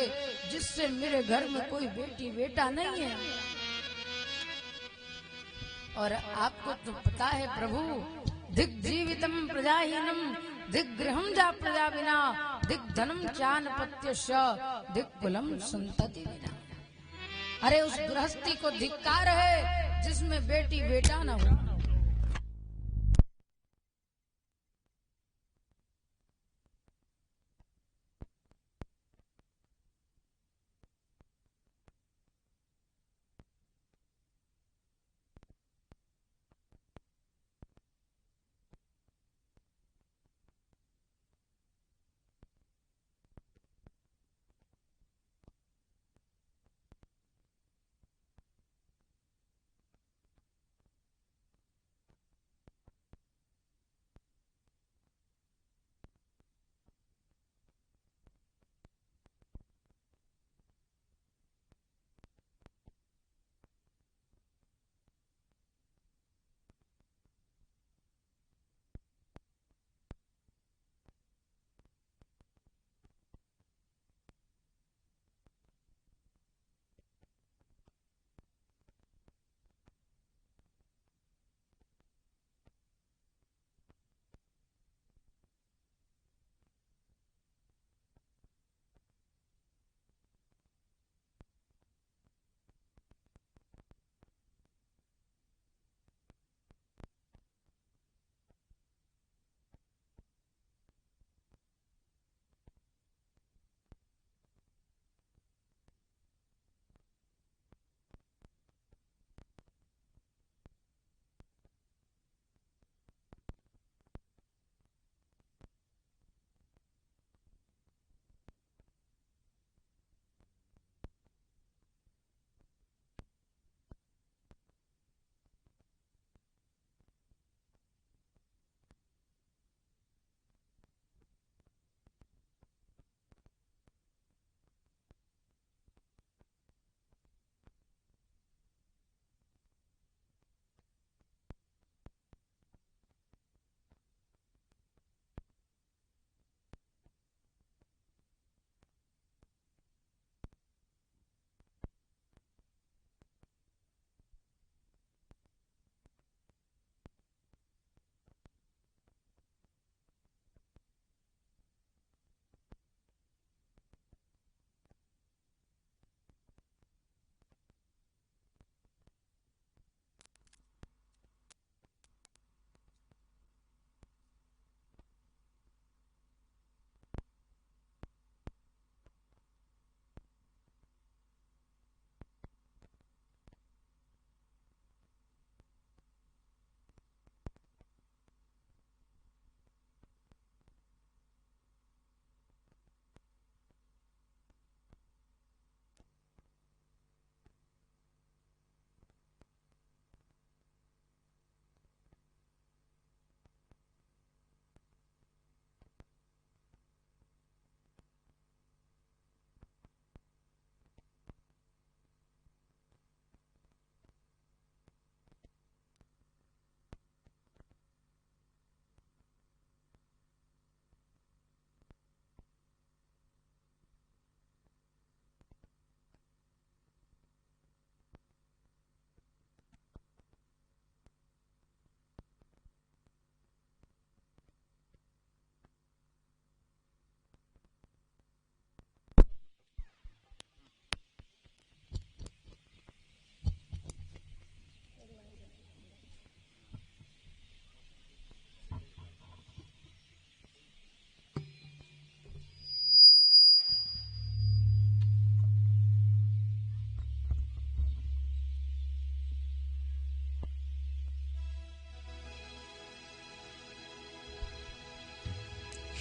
जिससे मेरे घर में कोई बेटी बेटा नहीं है। और आपको तो पता है प्रभु, दिग्जीवितम प्रजाहीनम दिग्गृहम जा प्रजा बिना दिग्धनम चानपत्यस्य दिक्कुलम संतति बिना। अरे उस गृहस्थी को धिक्कार है जिसमें बेटी बेटा न हो।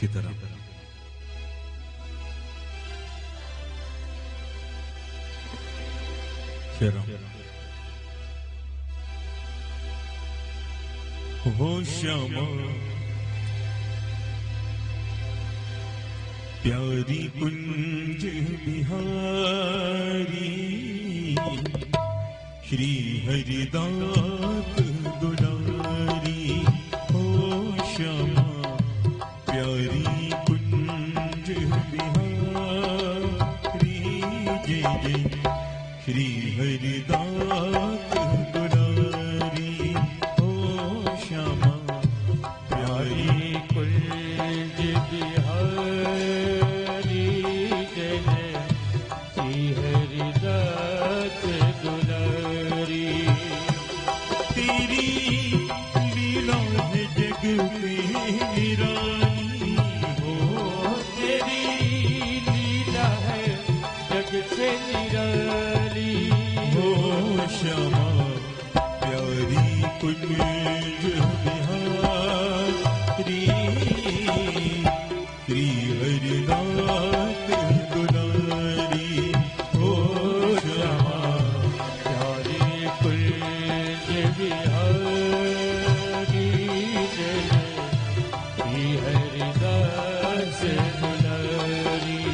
की तरह। हो श्यामा प्यारी कुंज बिहारी, श्री हरिदास दुलारी। हो श्यामा प्यारी कुंज बिहारी, जय जय श्री हरिदास दुलारी। हो श्यामा प्यारी कुंज बिहारी, जय जय श्री हरिदास दुलारी। तेरी लीला है जग में निराली। हो तेरी लीला है जग से निराली। हो श्यामा प्यारी कुंज बिहारी, श्री हरिदास दुलारी। हो श्यामा प्यारी कुंज बिहारी, जय जय श्री हरिदास दुलारी।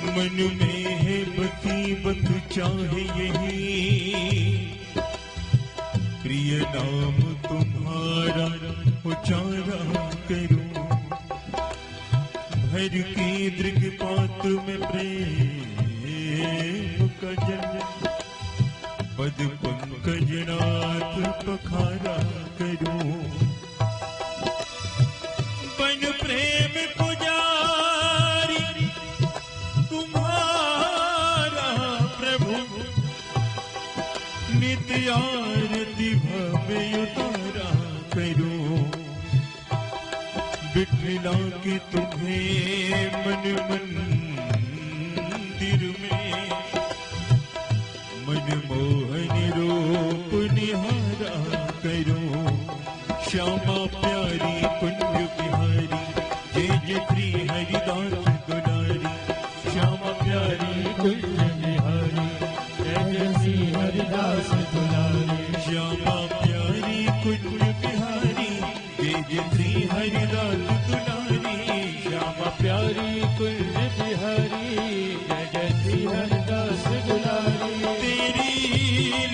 मन में है बसी बस चाहे यही, प्रिय नाम तुम्हारा उचारा करूं। भर की दृगपात में प्रेम का जल, पद पंकज नाथ पखारा करूं। बन प्रेम पुजारी तुम्हारा प्रभु, नित्य आरती भव्य उतारा करूं। बिठला के तुम्हें मन मंदिर में, मनमोहन रूप निहारा करूं। श्यामा प्यारी कुंज बिहारी, जय जय श्री हरिदास दुलारी। श्यामा प्यारी कुंज बिहारी, जय जय श्री हरिदास दुलारी। श्यामा प्यारी कुंज बिहारी, जय जय श्री हरिदास दुलारी। श्यामा प्यारी कुंज बिहारी, जय जय श्री हरिदास दुलारी। तेरी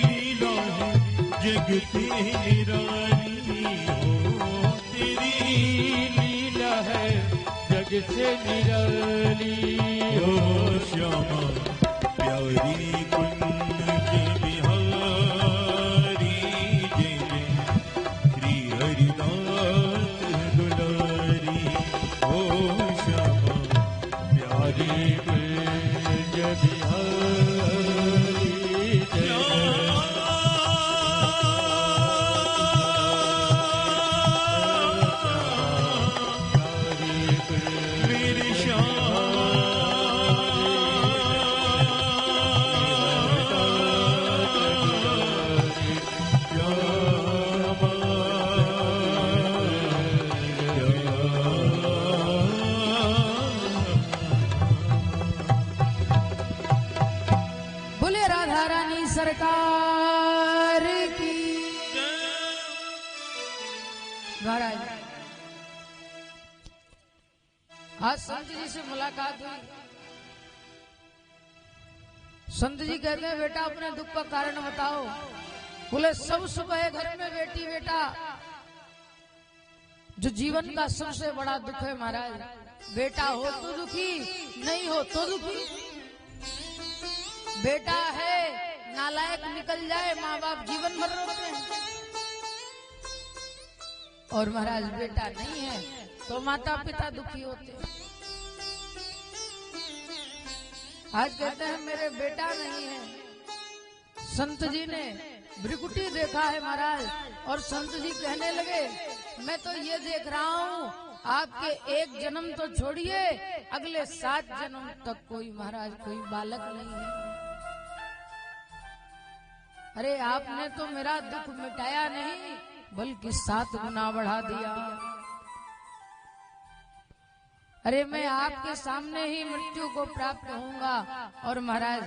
लीला है जग से निराली। हो तेरी लीला है जग से निराली। हो श्यामा प्यारी कुंज बिहारी, जय जय श्री हरिदास दुलारी। हो श्यामा प्यारी कुंज बिहारी, जय मेरे बोले राधा रानी सरकार की। महाराज आज संत जी से मुलाकात हुई। संत जी कहते हैं बेटा अपने दुख का कारण बताओ। बोले सब सुख है घर में बेटी बेटा, जो जीवन का सबसे बड़ा दुख है महाराज। बेटा हो तो दुखी, नहीं हो तो दुखी। बेटा है नालायक निकल जाए, माँ बाप जीवन भर रोते हैं। और महाराज बेटा नहीं है तो माता पिता दुखी होते हैं। आज कहते हैं मेरे बेटा नहीं है। संत जी ने भृकुटी देखा है महाराज, और संत जी कहने लगे मैं तो ये देख रहा हूँ आपके एक जन्म तो छोड़िए, अगले 7 जन्म तक कोई महाराज कोई बालक नहीं है। अरे आपने तो मेरा दुख मिटाया नहीं, बल्कि 7 गुना बढ़ा दिया। अरे मैं आपके सामने ही मृत्यु को प्राप्त होऊंगा, और महाराज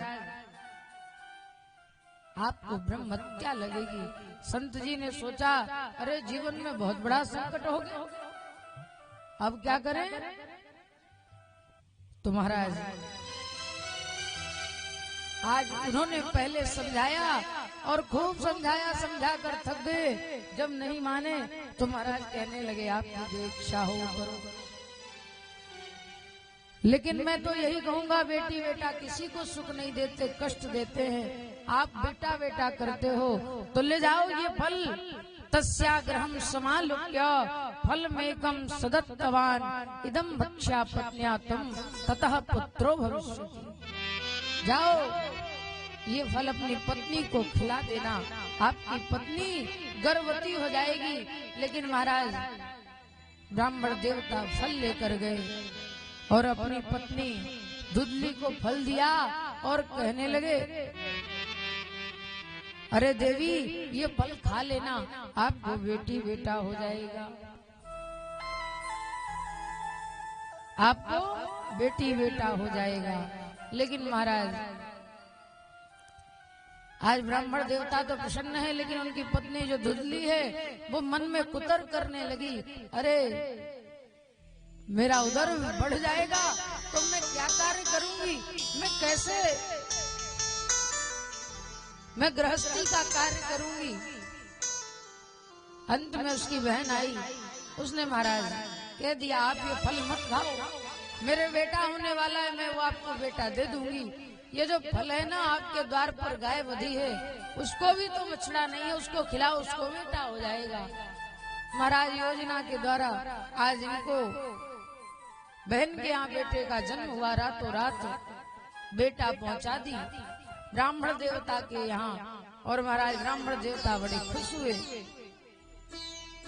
आपको ब्रह्म हत्या लगेगी। संत जी ने सोचा अरे जीवन में बहुत बड़ा संकट हो गया, अब क्या करें। तो महाराज आज उन्होंने पहले समझाया और खूब समझाया, समझा कर थक गए। जब नहीं माने तो महाराज कहने लगे आपकी जो इच्छा हो करो, लेकिन मैं तो यही कहूंगा बेटी बेटा किसी को सुख नहीं देते, कष्ट देते हैं। आप बेटा बेटा करते हो तो ले जाओ ये फल, तस्याग्रहम समालोक्य फलमेकं सदत्तवान इदं भक्ष्या पत्न्या तुम ततः पुत्रो भविष्यति। जाओ ये फल अपनी पत्नी को खिला देना, आपकी पत्नी गर्भवती हो जाएगी। लेकिन महाराज ब्राह्मण देवता फल लेकर गए और अपनी पत्नी दुधली को फल दिया और कहने लगे अरे देवी ये फल खा लेना, आपको बेटी बेटा हो जाएगा, आपको बेटी बेटा हो जाएगा। लेकिन महाराज आज ब्राह्मण देवता तो प्रसन्न है, लेकिन उनकी पत्नी जो दुधली है वो मन में कुतर करने लगी, अरे मेरा उदर बढ़ जाएगा तो मैं क्या कार्य करूंगी, मैं कैसे मैं गृहस्थी का कार्य करूंगी। अंत में उसकी बहन आई, उसने महाराज कह दिया आप ये फल मत खाओ, मेरे बेटा होने वाला है, मैं वो आपको बेटा दे दूंगी। ये जो फल है ना आपके द्वार पर गाय बधी है, उसको भी तो बछड़ा नहीं है, उसको खिलाओ, उसको बेटा हो जाएगा। महाराज योजना के द्वारा आज इनको बहन के यहाँ बेटे का जन्म हुआ, रातों रात बेटा पहुंचा दी ब्राह्मण देवता के यहाँ। और महाराज ब्राह्मण देवता बड़े खुश हुए,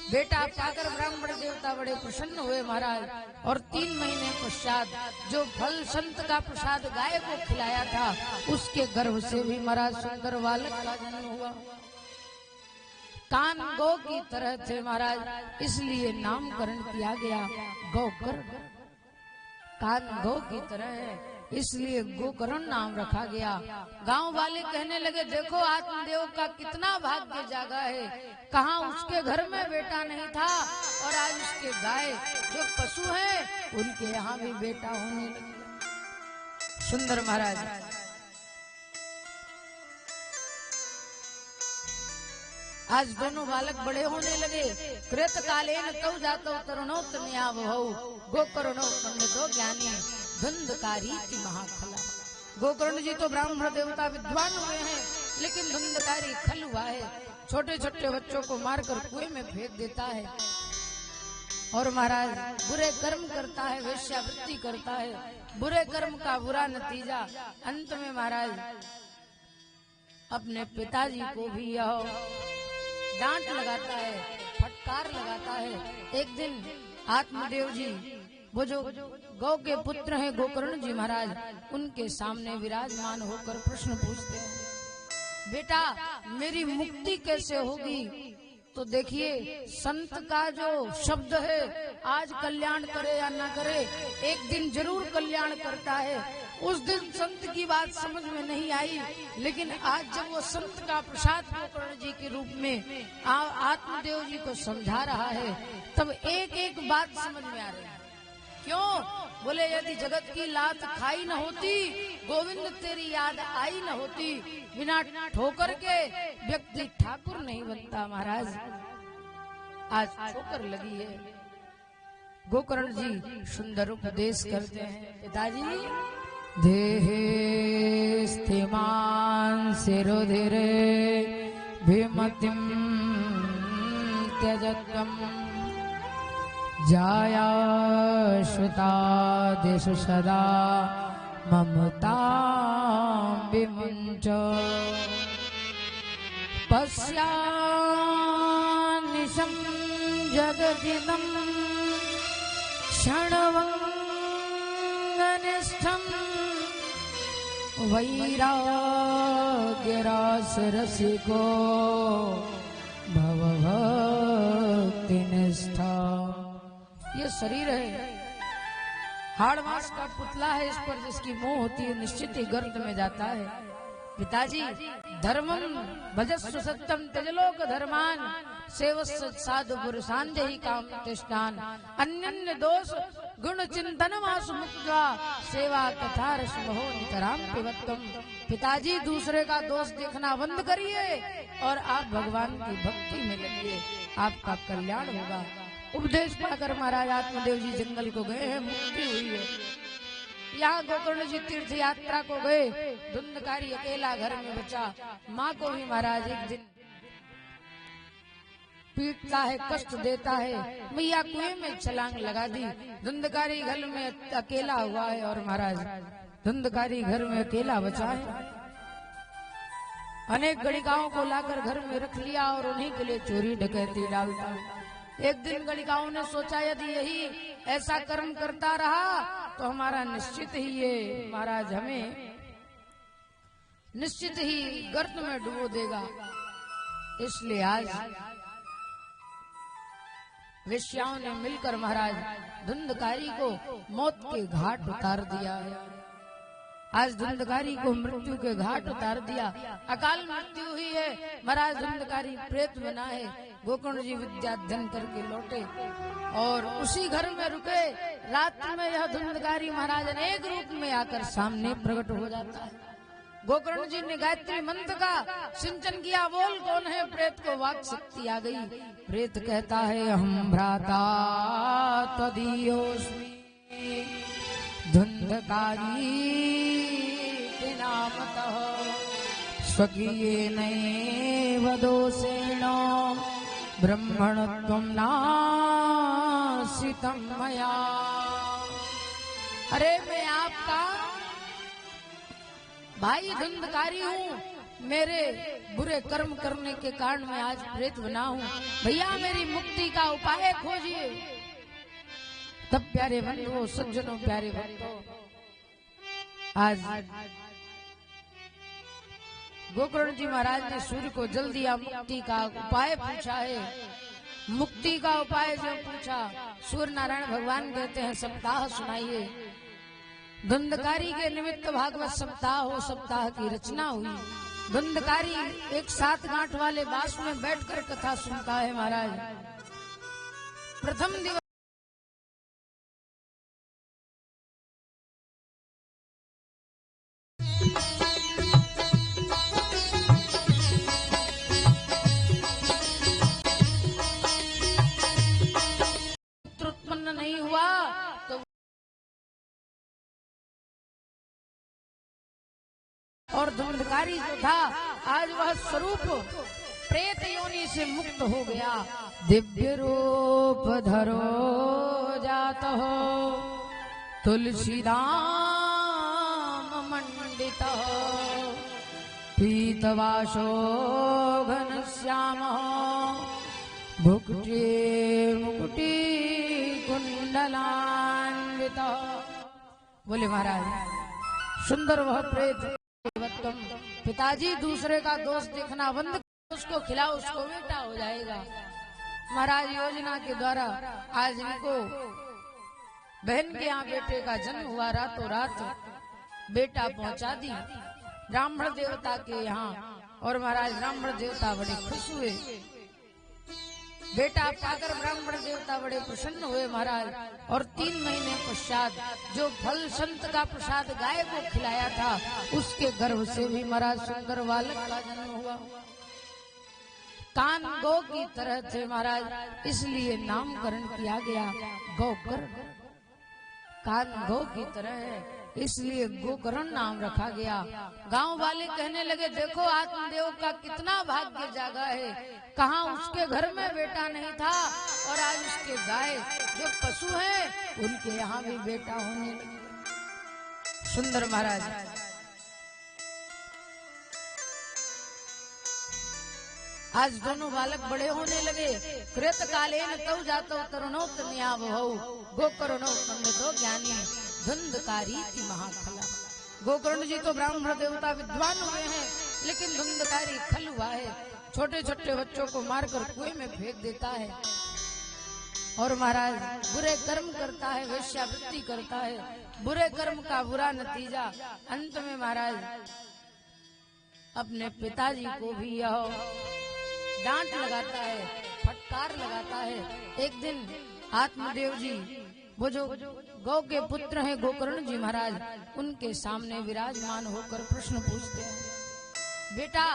बेटा पाकर ब्राह्मण देवता बड़े प्रसन्न हुए महाराज। और 3 महीने पश्चात जो फल संत का प्रसाद गाय को खिलाया था, उसके गर्भ से भी महाराज सुंदर बालक का जन्म हुआ। कान गौ की तरह थे महाराज, इसलिए नामकरण किया गया गौकर्ण। कान गौ की तरह है इसलिए गोकर्ण नाम रखा गया। गांव वाले कहने लगे देखो आत्मदेव का कितना भाग्य जागा है, कहाँ उसके घर में बेटा नहीं था और आज उसके गाय जो पशु हैं उनके यहाँ भी बेटा होने लगे। सुंदर महाराज आज दोनों बालक बड़े होने लगे। कृत कालेन तौ जातो तरुणोत्तमया बहू गोकर्णो पंडितो ज्ञानी धुंधकारी की महाखला। गोकर्ण जी तो ब्राह्मण देवता विद्वान हुए हैं, लेकिन धुंधकारी खल हुआ है, छोटे छोटे बच्चों को मारकर कुएं में फेंक देता है और महाराज बुरे कर्म करता है, वेश्यावृत्ति करता है, बुरे कर्म का बुरा नतीजा। अंत में महाराज अपने पिताजी को भी यह डांट लगाता है, फटकार लगाता है। एक दिन आत्मदेव जी वो जो गौ के पुत्र हैं गोकर्ण जी महाराज, उनके सामने विराजमान होकर प्रश्न पूछते हैं बेटा मेरी मुक्ति कैसे होगी। तो देखिए संत का जो शब्द है आज कल्याण करे या ना करे, एक दिन जरूर कल्याण करता है। उस दिन संत की बात समझ में नहीं आई, लेकिन आज जब वो संत का प्रसाद गोकर्ण जी के रूप में आत्मदेव जी को समझा रहा है, तब एक एक बात समझ में आ रही है। क्यों? बोले यदि जगत की लात खाई न होती, गोविंद तेरी याद आई न होती, बिना ठोकर के व्यक्ति ठाकुर नहीं बनता महाराज। आज ठोकर लगी है। गोकर्ण जी सुंदर उपदेश करते हैं। पिताजी देहे स्थिमान सिरुधिरे विमतिम त्यजत्वम् जाया श्रुतादिषु सदा ममता विमुञ्च पश्यानिशं जगदिदं क्षणवङ्गनिष्ठं वैराग्यरासरसिको भवभक्तिनिष्ठा। ये शरीर है, हाड़ मास का पुतला है, इस पर जिसकी मोह होती है निश्चित ही गर्त में जाता है। पिताजी धर्मम भजस्व सत्यम त्यजलोक धर्मान सेवस्व साधु पुरुषांजहि काम तिष्ठान अन्यन्य दोष गुण चिंतन मासु मुक्त्वा सेवा कथा रसमहो नितराम पिबत्तम। पिताजी दूसरे का दोष देखना बंद करिए और आप भगवान की भक्ति में लगिए, आपका कल्याण होगा। उपदेश पाकर महाराज आत्मदेव जी जंगल को गए हैं, मुक्ति हुई है। यहाँ गोकर्ण जी तीर्थ यात्रा को गए, धुंधकारी अकेला घर में बचा। माँ को भी महाराज एक दिन पीटता है, कष्ट देता है, मैया कुएं में छलांग लगा दी। धुंधकारी घर में अकेला हुआ है और महाराज धुंधकारी घर में अकेला बचा है। अनेक गणिकाओं को लाकर घर में रख लिया और उन्हीं के लिए चोरी डकैती डालता है। एक दिन गणिकाओं ने सोचा यदि यही ऐसा कर्म करता रहा तो हमारा निश्चित ही ये महाराज हमें निश्चित ही गर्त में डुबो देगा। इसलिए आज वेश्याओं ने मिलकर महाराज धुंधकारी को मौत के घाट उतार दिया है। आज धुंधकारी को मृत्यु के घाट उतार दिया, अकाल मृत्यु हुई है। महाराज धुंधकारी प्रेत बना है। गोकर्ण जी विद्या अध्ययन करके लौटे और उसी घर में रुके। रात्रि में यह धुंधकारी महाराज अनेक रूप में आकर सामने प्रकट हो जाता है। गोकर्ण जी ने गायत्री मंत्र का सिंचन किया, बोल कौन है? प्रेत को वाक शक्ति आ गई। प्रेत कहता है हम भ्राता तदीयोस्मि धुंधकारी नामतः स्वकीयेनैव दोषेण ब्रह्मणत्वं नासितं मया। अरे मैं आपका भाई धुंधकारी हूँ, मेरे बुरे कर्म करने के कारण मैं आज प्रेत बना हूँ। भैया मेरी मुक्ति का उपाय खोजिए। तब प्यारे बंधुओं, सज्जनों, प्यारे भक्तों, आज गोकर्ण जी महाराज ने सूर्य को जल दिया, मुक्ति का उपाय पूछा है। मुक्ति का उपाय जो पूछा, सूर्य नारायण भगवान कहते हैं सप्ताह सुनाइए। धुंधकारी के निमित्त भागवत सप्ताह हो, सप्ताह की रचना हुई। धुंधकारी एक 7 गांठ वाले बास में बैठकर कथा सुनता है। महाराज प्रथम दिवस उत्पन्न नहीं हुआ तो और धुंधकारी जो था आज वह स्वरूप प्रेत योनि से मुक्त हो गया। दिव्य रूप धरो जात हो तुलसीदाम मंडित पीतवासो घनश्याम भुक्ति मुकुटि कुंडलान्वित। बोले महाराज सुंदर वह प्रेत। पिताजी दूसरे का दोष देखना बंद, उसको खिलाओ, उसको बेटा हो जाएगा। महाराज योजना के द्वारा आज इनको बहन के यहाँ बेटे का जन्म हुआ। रातों रात बेटा पहुंचा दी ब्राह्मण देवता के यहाँ और महाराज ब्राह्मण देवता बड़े खुश हुए। बेटा पाकर ब्राह्मण देवता बड़े प्रसन्न हुए महाराज। और 3 महीने पश्चात जो फल संत का प्रसाद गाय को खिलाया था, उसके गर्भ से भी महाराज सुंदर बालक का जन्म हुआ। कान गौ की तरह थे महाराज, इसलिए नामकरण किया गया गौकर्ण। कान गौ की तरह है, इसलिए गोकर्ण नाम रखा गया। गांव वाले कहने लगे, देखो आत्मदेव का कितना भाग्य जागा है, कहाँ उसके घर में बेटा नहीं था और आज उसके गाय जो पशु हैं उनके यहाँ भी बेटा होने लगे। सुंदर महाराज आज दोनों बालक बड़े होने लगे। कृत कालेन तौ जातो तरुणोत न्यावहौ गोकर्णो पंडितो ज्ञानी धुंधकारी थी महाखला। गोकर्ण जी तो ब्राह्मण देवता विद्वान हुए हैं, लेकिन धुंधकारी खल हुआ है। छोटे छोटे बच्चों को मारकर कुएं में फेंक देता है और महाराज बुरे कर्म करता है, वेश्यावृत्ति करता है। बुरे कर्म का बुरा नतीजा, अंत में महाराज अपने पिताजी को भी यह डांट लगाता है, फटकार लगाता है। एक दिन आत्मदेव जी, वो जो गौ के पुत्र हैं गोकर्ण जी महाराज, उनके सामने विराजमान होकर प्रश्न पूछते हैं, बेटा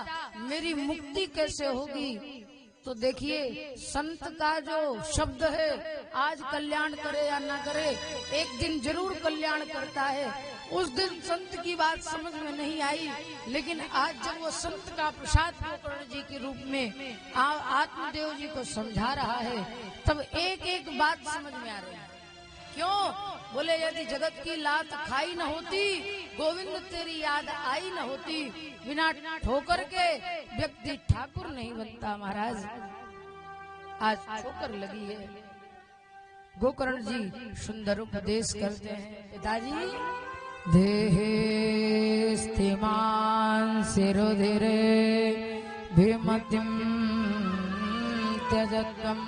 मेरी मुक्ति कैसे होगी? तो देखिए संत का जो शब्द है, आज कल्याण करे या ना करे, एक दिन जरूर कल्याण करता है। उस दिन संत की बात समझ में नहीं आई, लेकिन आज जब वो संत का प्रसाद गोकर्ण जी के रूप में आत्मदेव जी को समझा रहा है, तब एक एक बात समझ में आ रही है। क्यों? बोले यदि जगत की लात खाई न होती, गोविंद तेरी याद आई न होती, बिना ठोकर के व्यक्ति ठाकुर नहीं बनता। महाराज आज ठोकर लगी है। गोकर्ण जी सुंदर उपदेश करते हैं, पिताजी देहे स्थिमान सिरुधिरे विमतिम त्यजत्वम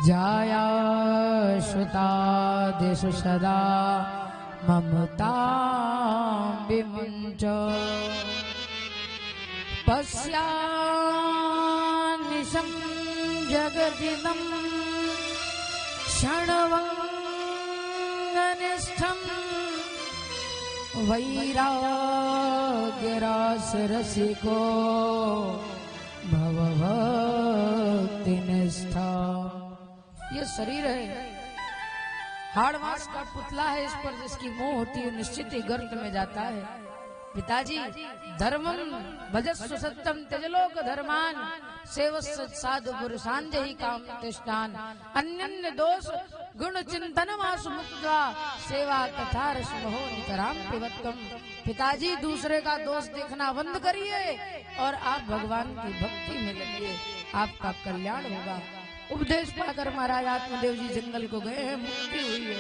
जाया श्रुता दिशु सदा ममता विमुंच पश्यानिशं जगदिदं क्षणवंगनिष्ठं वैराग्यरास रसिको भवभक्ति निष्ठा। ये शरीर है, हाड़ मांस का पुतला है, इस पर जिसकी मोह होती है निश्चित ही गर्त में जाता है। पिताजी धर्मम भजस्व सत्यम त्यजलोक धर्मान सेवस्य साधु पुरुषांजहि काम तिष्ठान अन्यन्य दोष गुण चिंतन मासु मुक्त्वा सेवा तथा रसमहो नितराम पिबत्वम। पिताजी दूसरे का दोष देखना बंद करिए और आप भगवान की भक्ति में लगिए, आपका कल्याण होगा। उपदेश पाकर महाराज आत्मदेव जी जंगल को गए हैं, मुक्ति हुई है।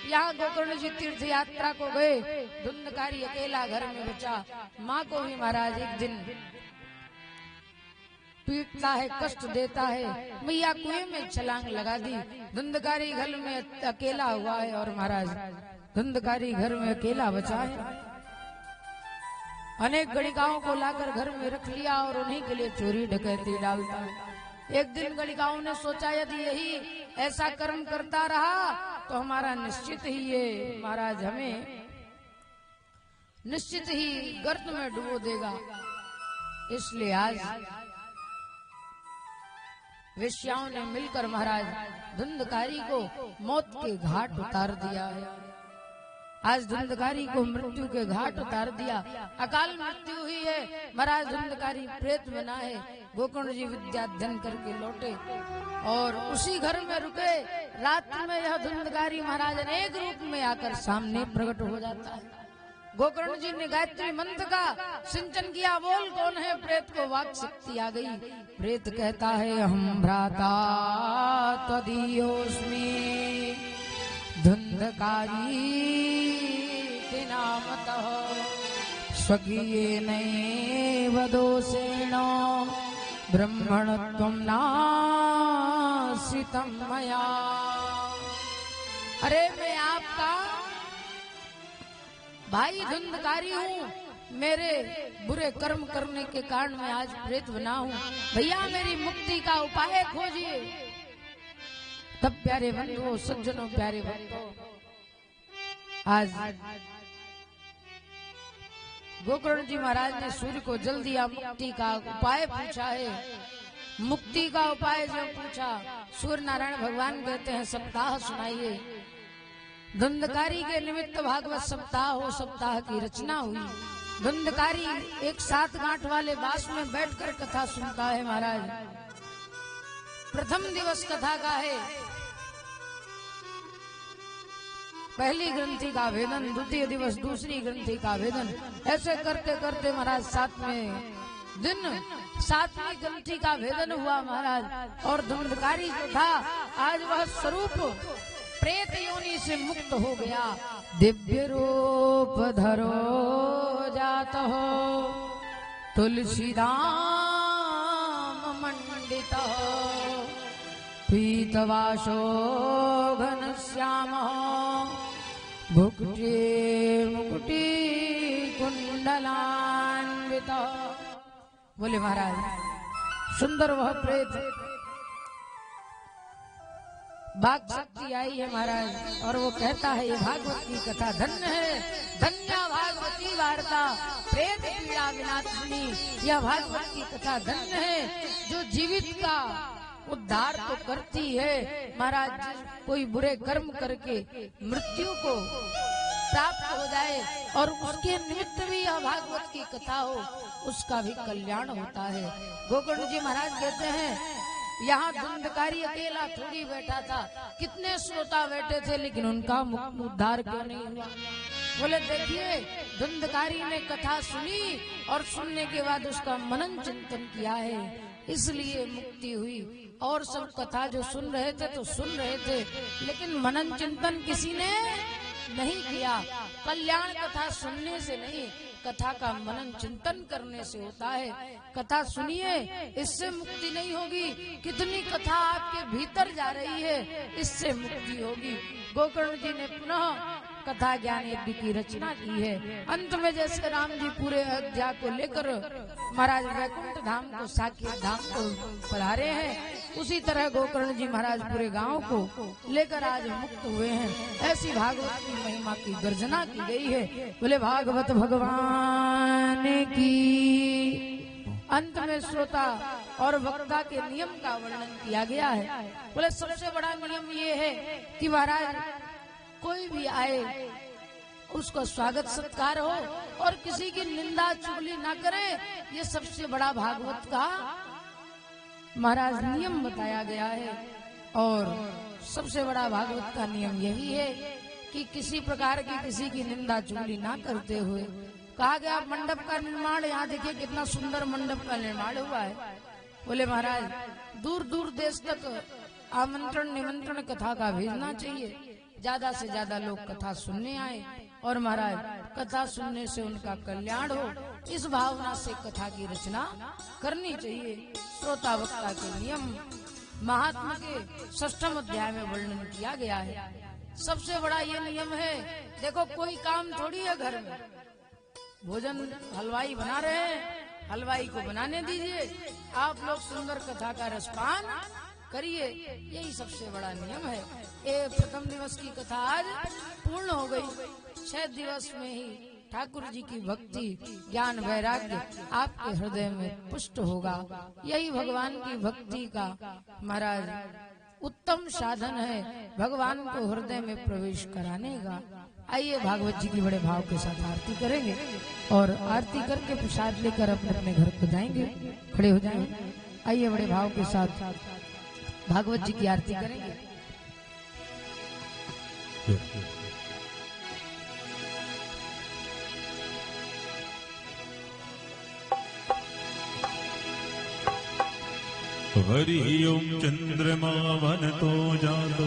यहाँ गोकर्ण जी तीर्थ यात्रा को गए, धुंधकारी अकेला घर में बचा। माँ को भी महाराज एक दिन पीटता है, कष्ट देता है, मैया कुएं में छलांग लगा दी। धुंधकारी घर में अकेला हुआ है और महाराज धुंधकारी घर में अकेला बचा है। अनेक गणिकाओं को लाकर घर में रख लिया और उन्हीं के लिए चोरी डकैती डालता है। एक दिन गणिकाओं ने सोचा यदि यही ऐसा कर्म करता रहा तो हमारा निश्चित ही ये महाराज हमें निश्चित ही गर्त में डुबो देगा। इसलिए आज वेश्याओं ने मिलकर महाराज धुंधकारी को मौत के घाट उतार दिया है। आज धुंधकारी को मृत्यु के घाट उतार दिया, अकाल मृत्यु हुई है। महाराज धुंधकारी प्रेत बना है। गोकर्ण जी विद्या अध्ययन करके लौटे और उसी घर में रुके। रात में यह धुंधकारी महाराज अनेक रूप में आकर सामने प्रकट हो जाता है। गोकर्ण जी ने गायत्री मंत्र का सिंचन किया, बोल कौन है? प्रेत को वाक शक्ति आ गई। प्रेत कहता है हम भ्राता त्वदीयोऽस्मि धुंधकारी नामतः स्वकीयेनैव दोषेण ब्रह्मणत्वं नाश्रितं मया। अरे मैं आपका भाई धुंधकारी हूँ, मेरे बुरे कर्म करने के कारण मैं आज प्रेत बना हूँ, भैया मेरी मुक्ति का उपाय खोजिए। तब प्यारे बंधुओं, सज्जनों, प्यारे भक्तों, आज गोकर्ण जी महाराज ने सूर्य को जल दिया, मुक्ति का उपाय पूछा है। मुक्ति का उपाय जब पूछा, सूर्य नारायण भगवान कहते हैं सप्ताह सुनाइए। धुंधकारी के निमित्त भागवत सप्ताह हो, सप्ताह की रचना हुई। धुंधकारी एक 7 गांठ वाले बास में बैठकर कथा सुनता है महाराज। प्रथम दिवस कथा का है, पहली ग्रंथि का भेदन, द्वितीय दिवस दूसरी ग्रंथि का भेदन। ऐसे करते करते महाराज 7वें दिन 7वीं ग्रंथि का भेदन हुआ महाराज। और धुंधकारी जो था आज वह स्वरूप प्रेत योनि से मुक्त हो गया। दिव्य रूप धरो जात हो, तुलसीदाम मंडित हो, पीतवासो घनश्याम भुक्ति मुकुटि कुंडलान्वित। बोले महाराज, सुंदर वह प्रेत भाग शक्ति आई है महाराज। और वो कहता है, ये भागवत की कथा धन्य है, धन्या भागवती वार्ता प्रेत पीड़ा विनाशिनी। यह भागवत की कथा धन्य है, जो जीवित का उद्धार तो करती है महाराज। कोई बुरे कर्म करके मृत्यु को प्राप्त हो जाए और उसके निमित्त भी यह भागवत की कथा हो, उसका भी कल्याण होता है। गोकर्ण जी महाराज कहते हैं, यहाँ धुंधकारी अकेला थोड़ी बैठा था, कितने श्रोता बैठे थे, लेकिन उनका मुक्त उद्धार क्यों नहीं हुआ। बोले देखिए, धुंधकारी ने कथा सुनी और सुनने के बाद उसका मनन चिंतन किया है, इसलिए मुक्ति हुई। और सब कथा जो सुन रहे थे तो सुन रहे थे, लेकिन मनन चिंतन किसी ने नहीं किया। कल्याण कथा सुनने से नहीं, कथा का मनन चिंतन करने से होता है। कथा सुनिए, इससे मुक्ति नहीं होगी। कितनी कथा आपके भीतर जा रही है, इससे मुक्ति होगी। गोकर्ण जी ने पुनः कथा ज्ञान यज्ञ की रचना की है। अंत में जैसे राम जी पूरे अयोध्या को लेकर महाराज वैकुंठ धाम को, साकेत धाम को पधारे हैं, उसी तरह गोकर्ण जी महाराज पूरे गांव को लेकर आज मुक्त हुए हैं। ऐसी भागवत की महिमा की गर्जना की गई है। बोले भागवत भगवान की। अंत में श्रोता और वक्ता के नियम का वर्णन किया गया है। बोले सबसे बड़ा नियम ये है कि महाराज कोई भी आए उसको स्वागत सत्कार हो और किसी की निंदा चुगली ना करे। ये सबसे बड़ा भागवत का महाराज नियम बताया गया है। और सबसे बड़ा भागवत का नियम यही है कि किसी प्रकार की किसी की निंदा चुगली ना करते हुए कहा गया मंडप का निर्माण, यहाँ देखिए कितना सुंदर मंडप का निर्माण हुआ है। बोले महाराज दूर दूर देश तक आमंत्रण निमंत्रण कथा का भेजना चाहिए, ज्यादा से ज्यादा लोग कथा सुनने आए और महाराज कथा सुनने से उनका कल्याण हो, इस भावना से कथा की रचना करनी चाहिए। श्रोता वक्ता के नियम महात्मा के 6ठम अध्याय में वर्णन किया गया है। सबसे बड़ा ये नियम है, देखो कोई काम थोड़ी है, घर में भोजन हलवाई बना रहे हैं, हलवाई को बनाने दीजिए, आप लोग सुंदर कथा का रसपान करिए, यही सबसे बड़ा नियम है। ये प्रथम दिवस की कथा आज पूर्ण हो गई। 6 दिवस में ही ठाकुर जी की भक्ति ज्ञान वैराग्य आपके हृदय में पुष्ट होगा। यही भगवान की भक्ति का महाराज उत्तम साधन है, भगवान को हृदय में प्रवेश कराने का। आइए भागवत जी की बड़े भाव के साथ आरती करेंगे और आरती करके प्रसाद लेकर अपने अपने घर को जाएंगे। खड़े हो जाएंगे, आइए बड़े भाव के साथ भागवत जी की आरती करेंगे। हरि ओम चंद्रमा वनतो जातो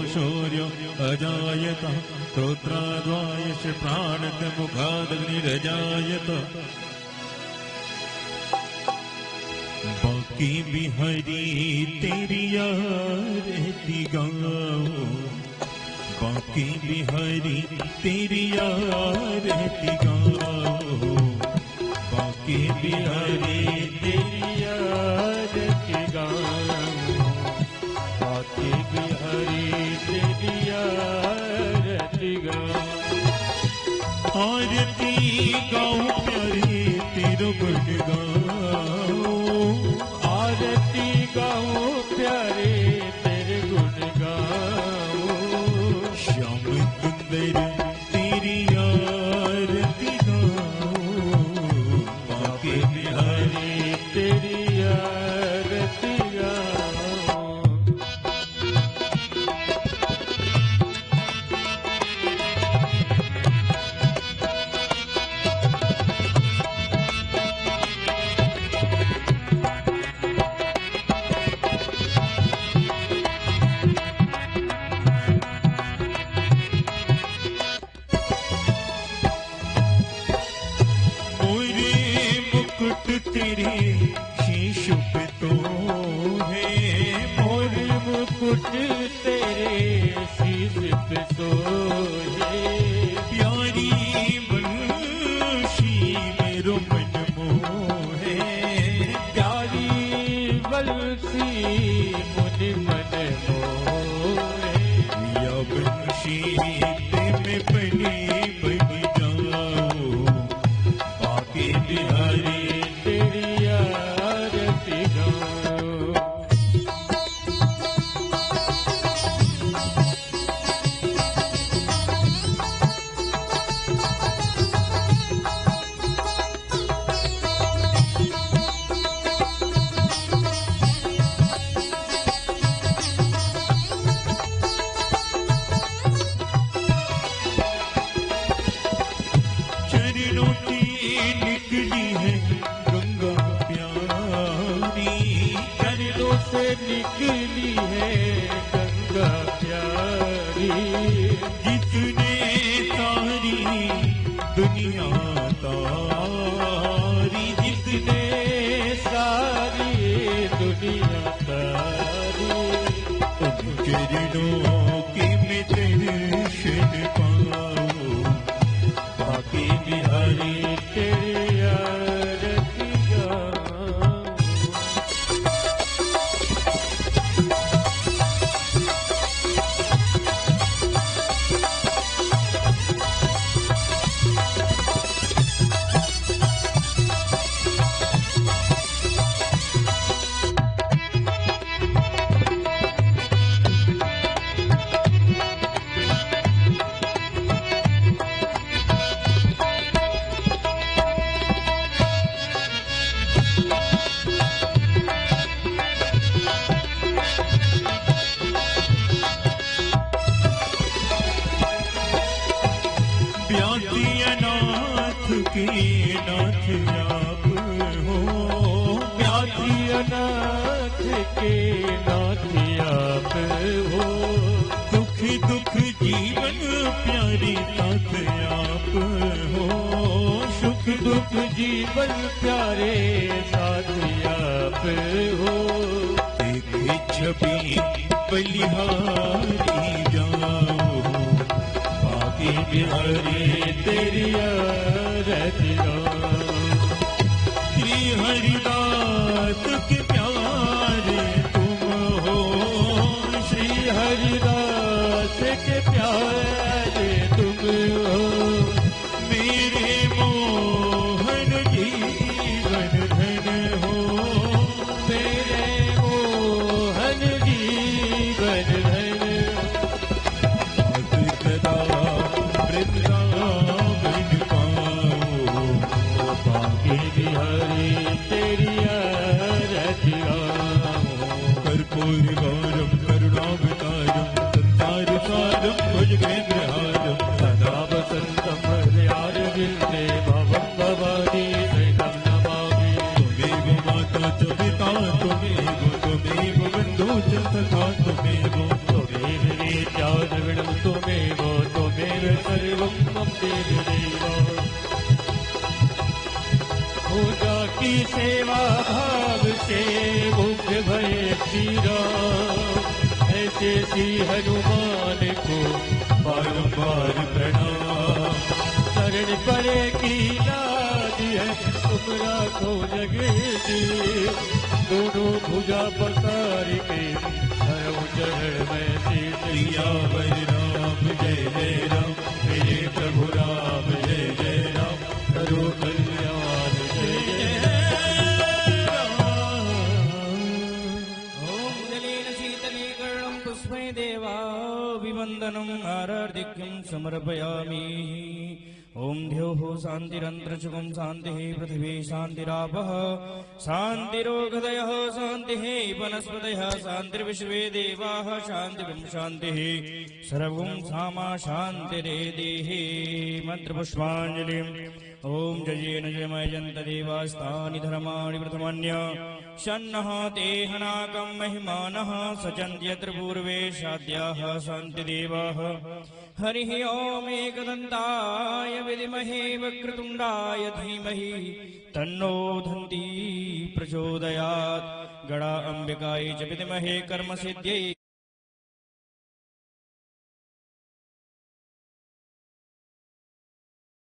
शौर्य अजायत श्रोत्राद्वायश प्राणत मुखादग्निरजायत बाकी भी हरि तेरी रहती गाओ, बाकी भी हरि तेरी रहती गाओ। बाके बिहारी तेरी आरती गाऊं, बाके बिहारी तेरी आरती गाऊं। आरती गाऊं प्यारे तेरो गुण गाऊं, आरती गाऊं प्यारे तेरे गुण गाऊं। श्याम सुंदर तेरी आरती गाऊं, बाके बिहारी तेरी आरती गाऊं। मोरे मुकुट तेरे शीश पे तो है, मोर मुकुट तेरे शीश पे सोहे। प्यारी बंशी मेरो मन मोहे, प्यारी बंसी मुनि मन मोहे। या बंशी ते में बनी बनी जाओ, बाके बिहारी तेरी आरती गाऊं। चरणों की निकली है गंगा प्यारी, चरणों से निकली है गंगा प्यारी। जिसने सारी दुनिया तारी, जिसने सारी दुनिया तारी। उन चरणों की मैं दर्शन पाऊं, बाके बिहारी तेरी आरती गाऊं। ब्याती अनाथ के नाथ आप हो, ब्याती अनाथ के नाथ आप हो। दुख दुख जीवन प्यारी साथ आप हो, सुख दुख जीवन प्यारे साथ आप हो। देखे छवि बलिहारी जाओ, बाके बिहारी तेरी आरती गाऊं। श्री हरिदास के प्यारे तुम हो, श्री हरिदास के प्यारे तुम हो। मेरे मोहन जीवन धन हो, मेरे मोहन जीवन धन। सदा वृंदावन पाओ, बाके बिहारी तेरी आरती गाऊं। कर्पूर गौरम करुणावतारम संसार सारम भुजगेन्द्रहारम सदा वसन्तं हृदयारविन्दे भवं भवानी सहितं नमामि। त्वमेव माता च पिता त्वमेव बन्धु च सखा त्वमेव त्वमेव वेद्या द्रविणं त्वमेव त्वमेव सर्वं मम देवदेव। पूजा की सेवा भाव से मुग्ध भये श्री राम। ऐसे श्री हनुमान को बारंबार प्रणाम। शरण पड़े की लाज है तो नाम राखो जगेती दोनों भुजा पसार के हरऊ चरण में शीश सियावर राम जय जय राम मेरे प्रभु राम जय जय राम करो कल्याण जय जय ओम जलेन शीतलीकरणं पुष्पै देवा विवन्दनम् आरार्धिक्यं समर्पयामि ओम द्योः शान्तिरन्तरिक्षं शान्तिः पृथिवी शान्तिरापः शान्तिरोगदयः शान्तिः वनस्पतयः शान्तिर्विश्वे देवाः शान्तिं शान्तिः सर्वं सामा शान्तिरेदेः मन्त्रपुष्पाञ्जलिम् ओम जयेन जयमयजन्त देवास्तानि धर्माणि प्रथमन्य शन्नः ते हनाकं महिमानः सचन्त्यत्र पूर्वे साद्याः शान्तिदेवाः हरिः ओम एकदन्ताय विद्महे वक्रतुण्डाय धीमहि तन्नो दन्ती प्रचोदयात् गणा अम्बिकायै च विद्महे कर्मसिद्ध्यै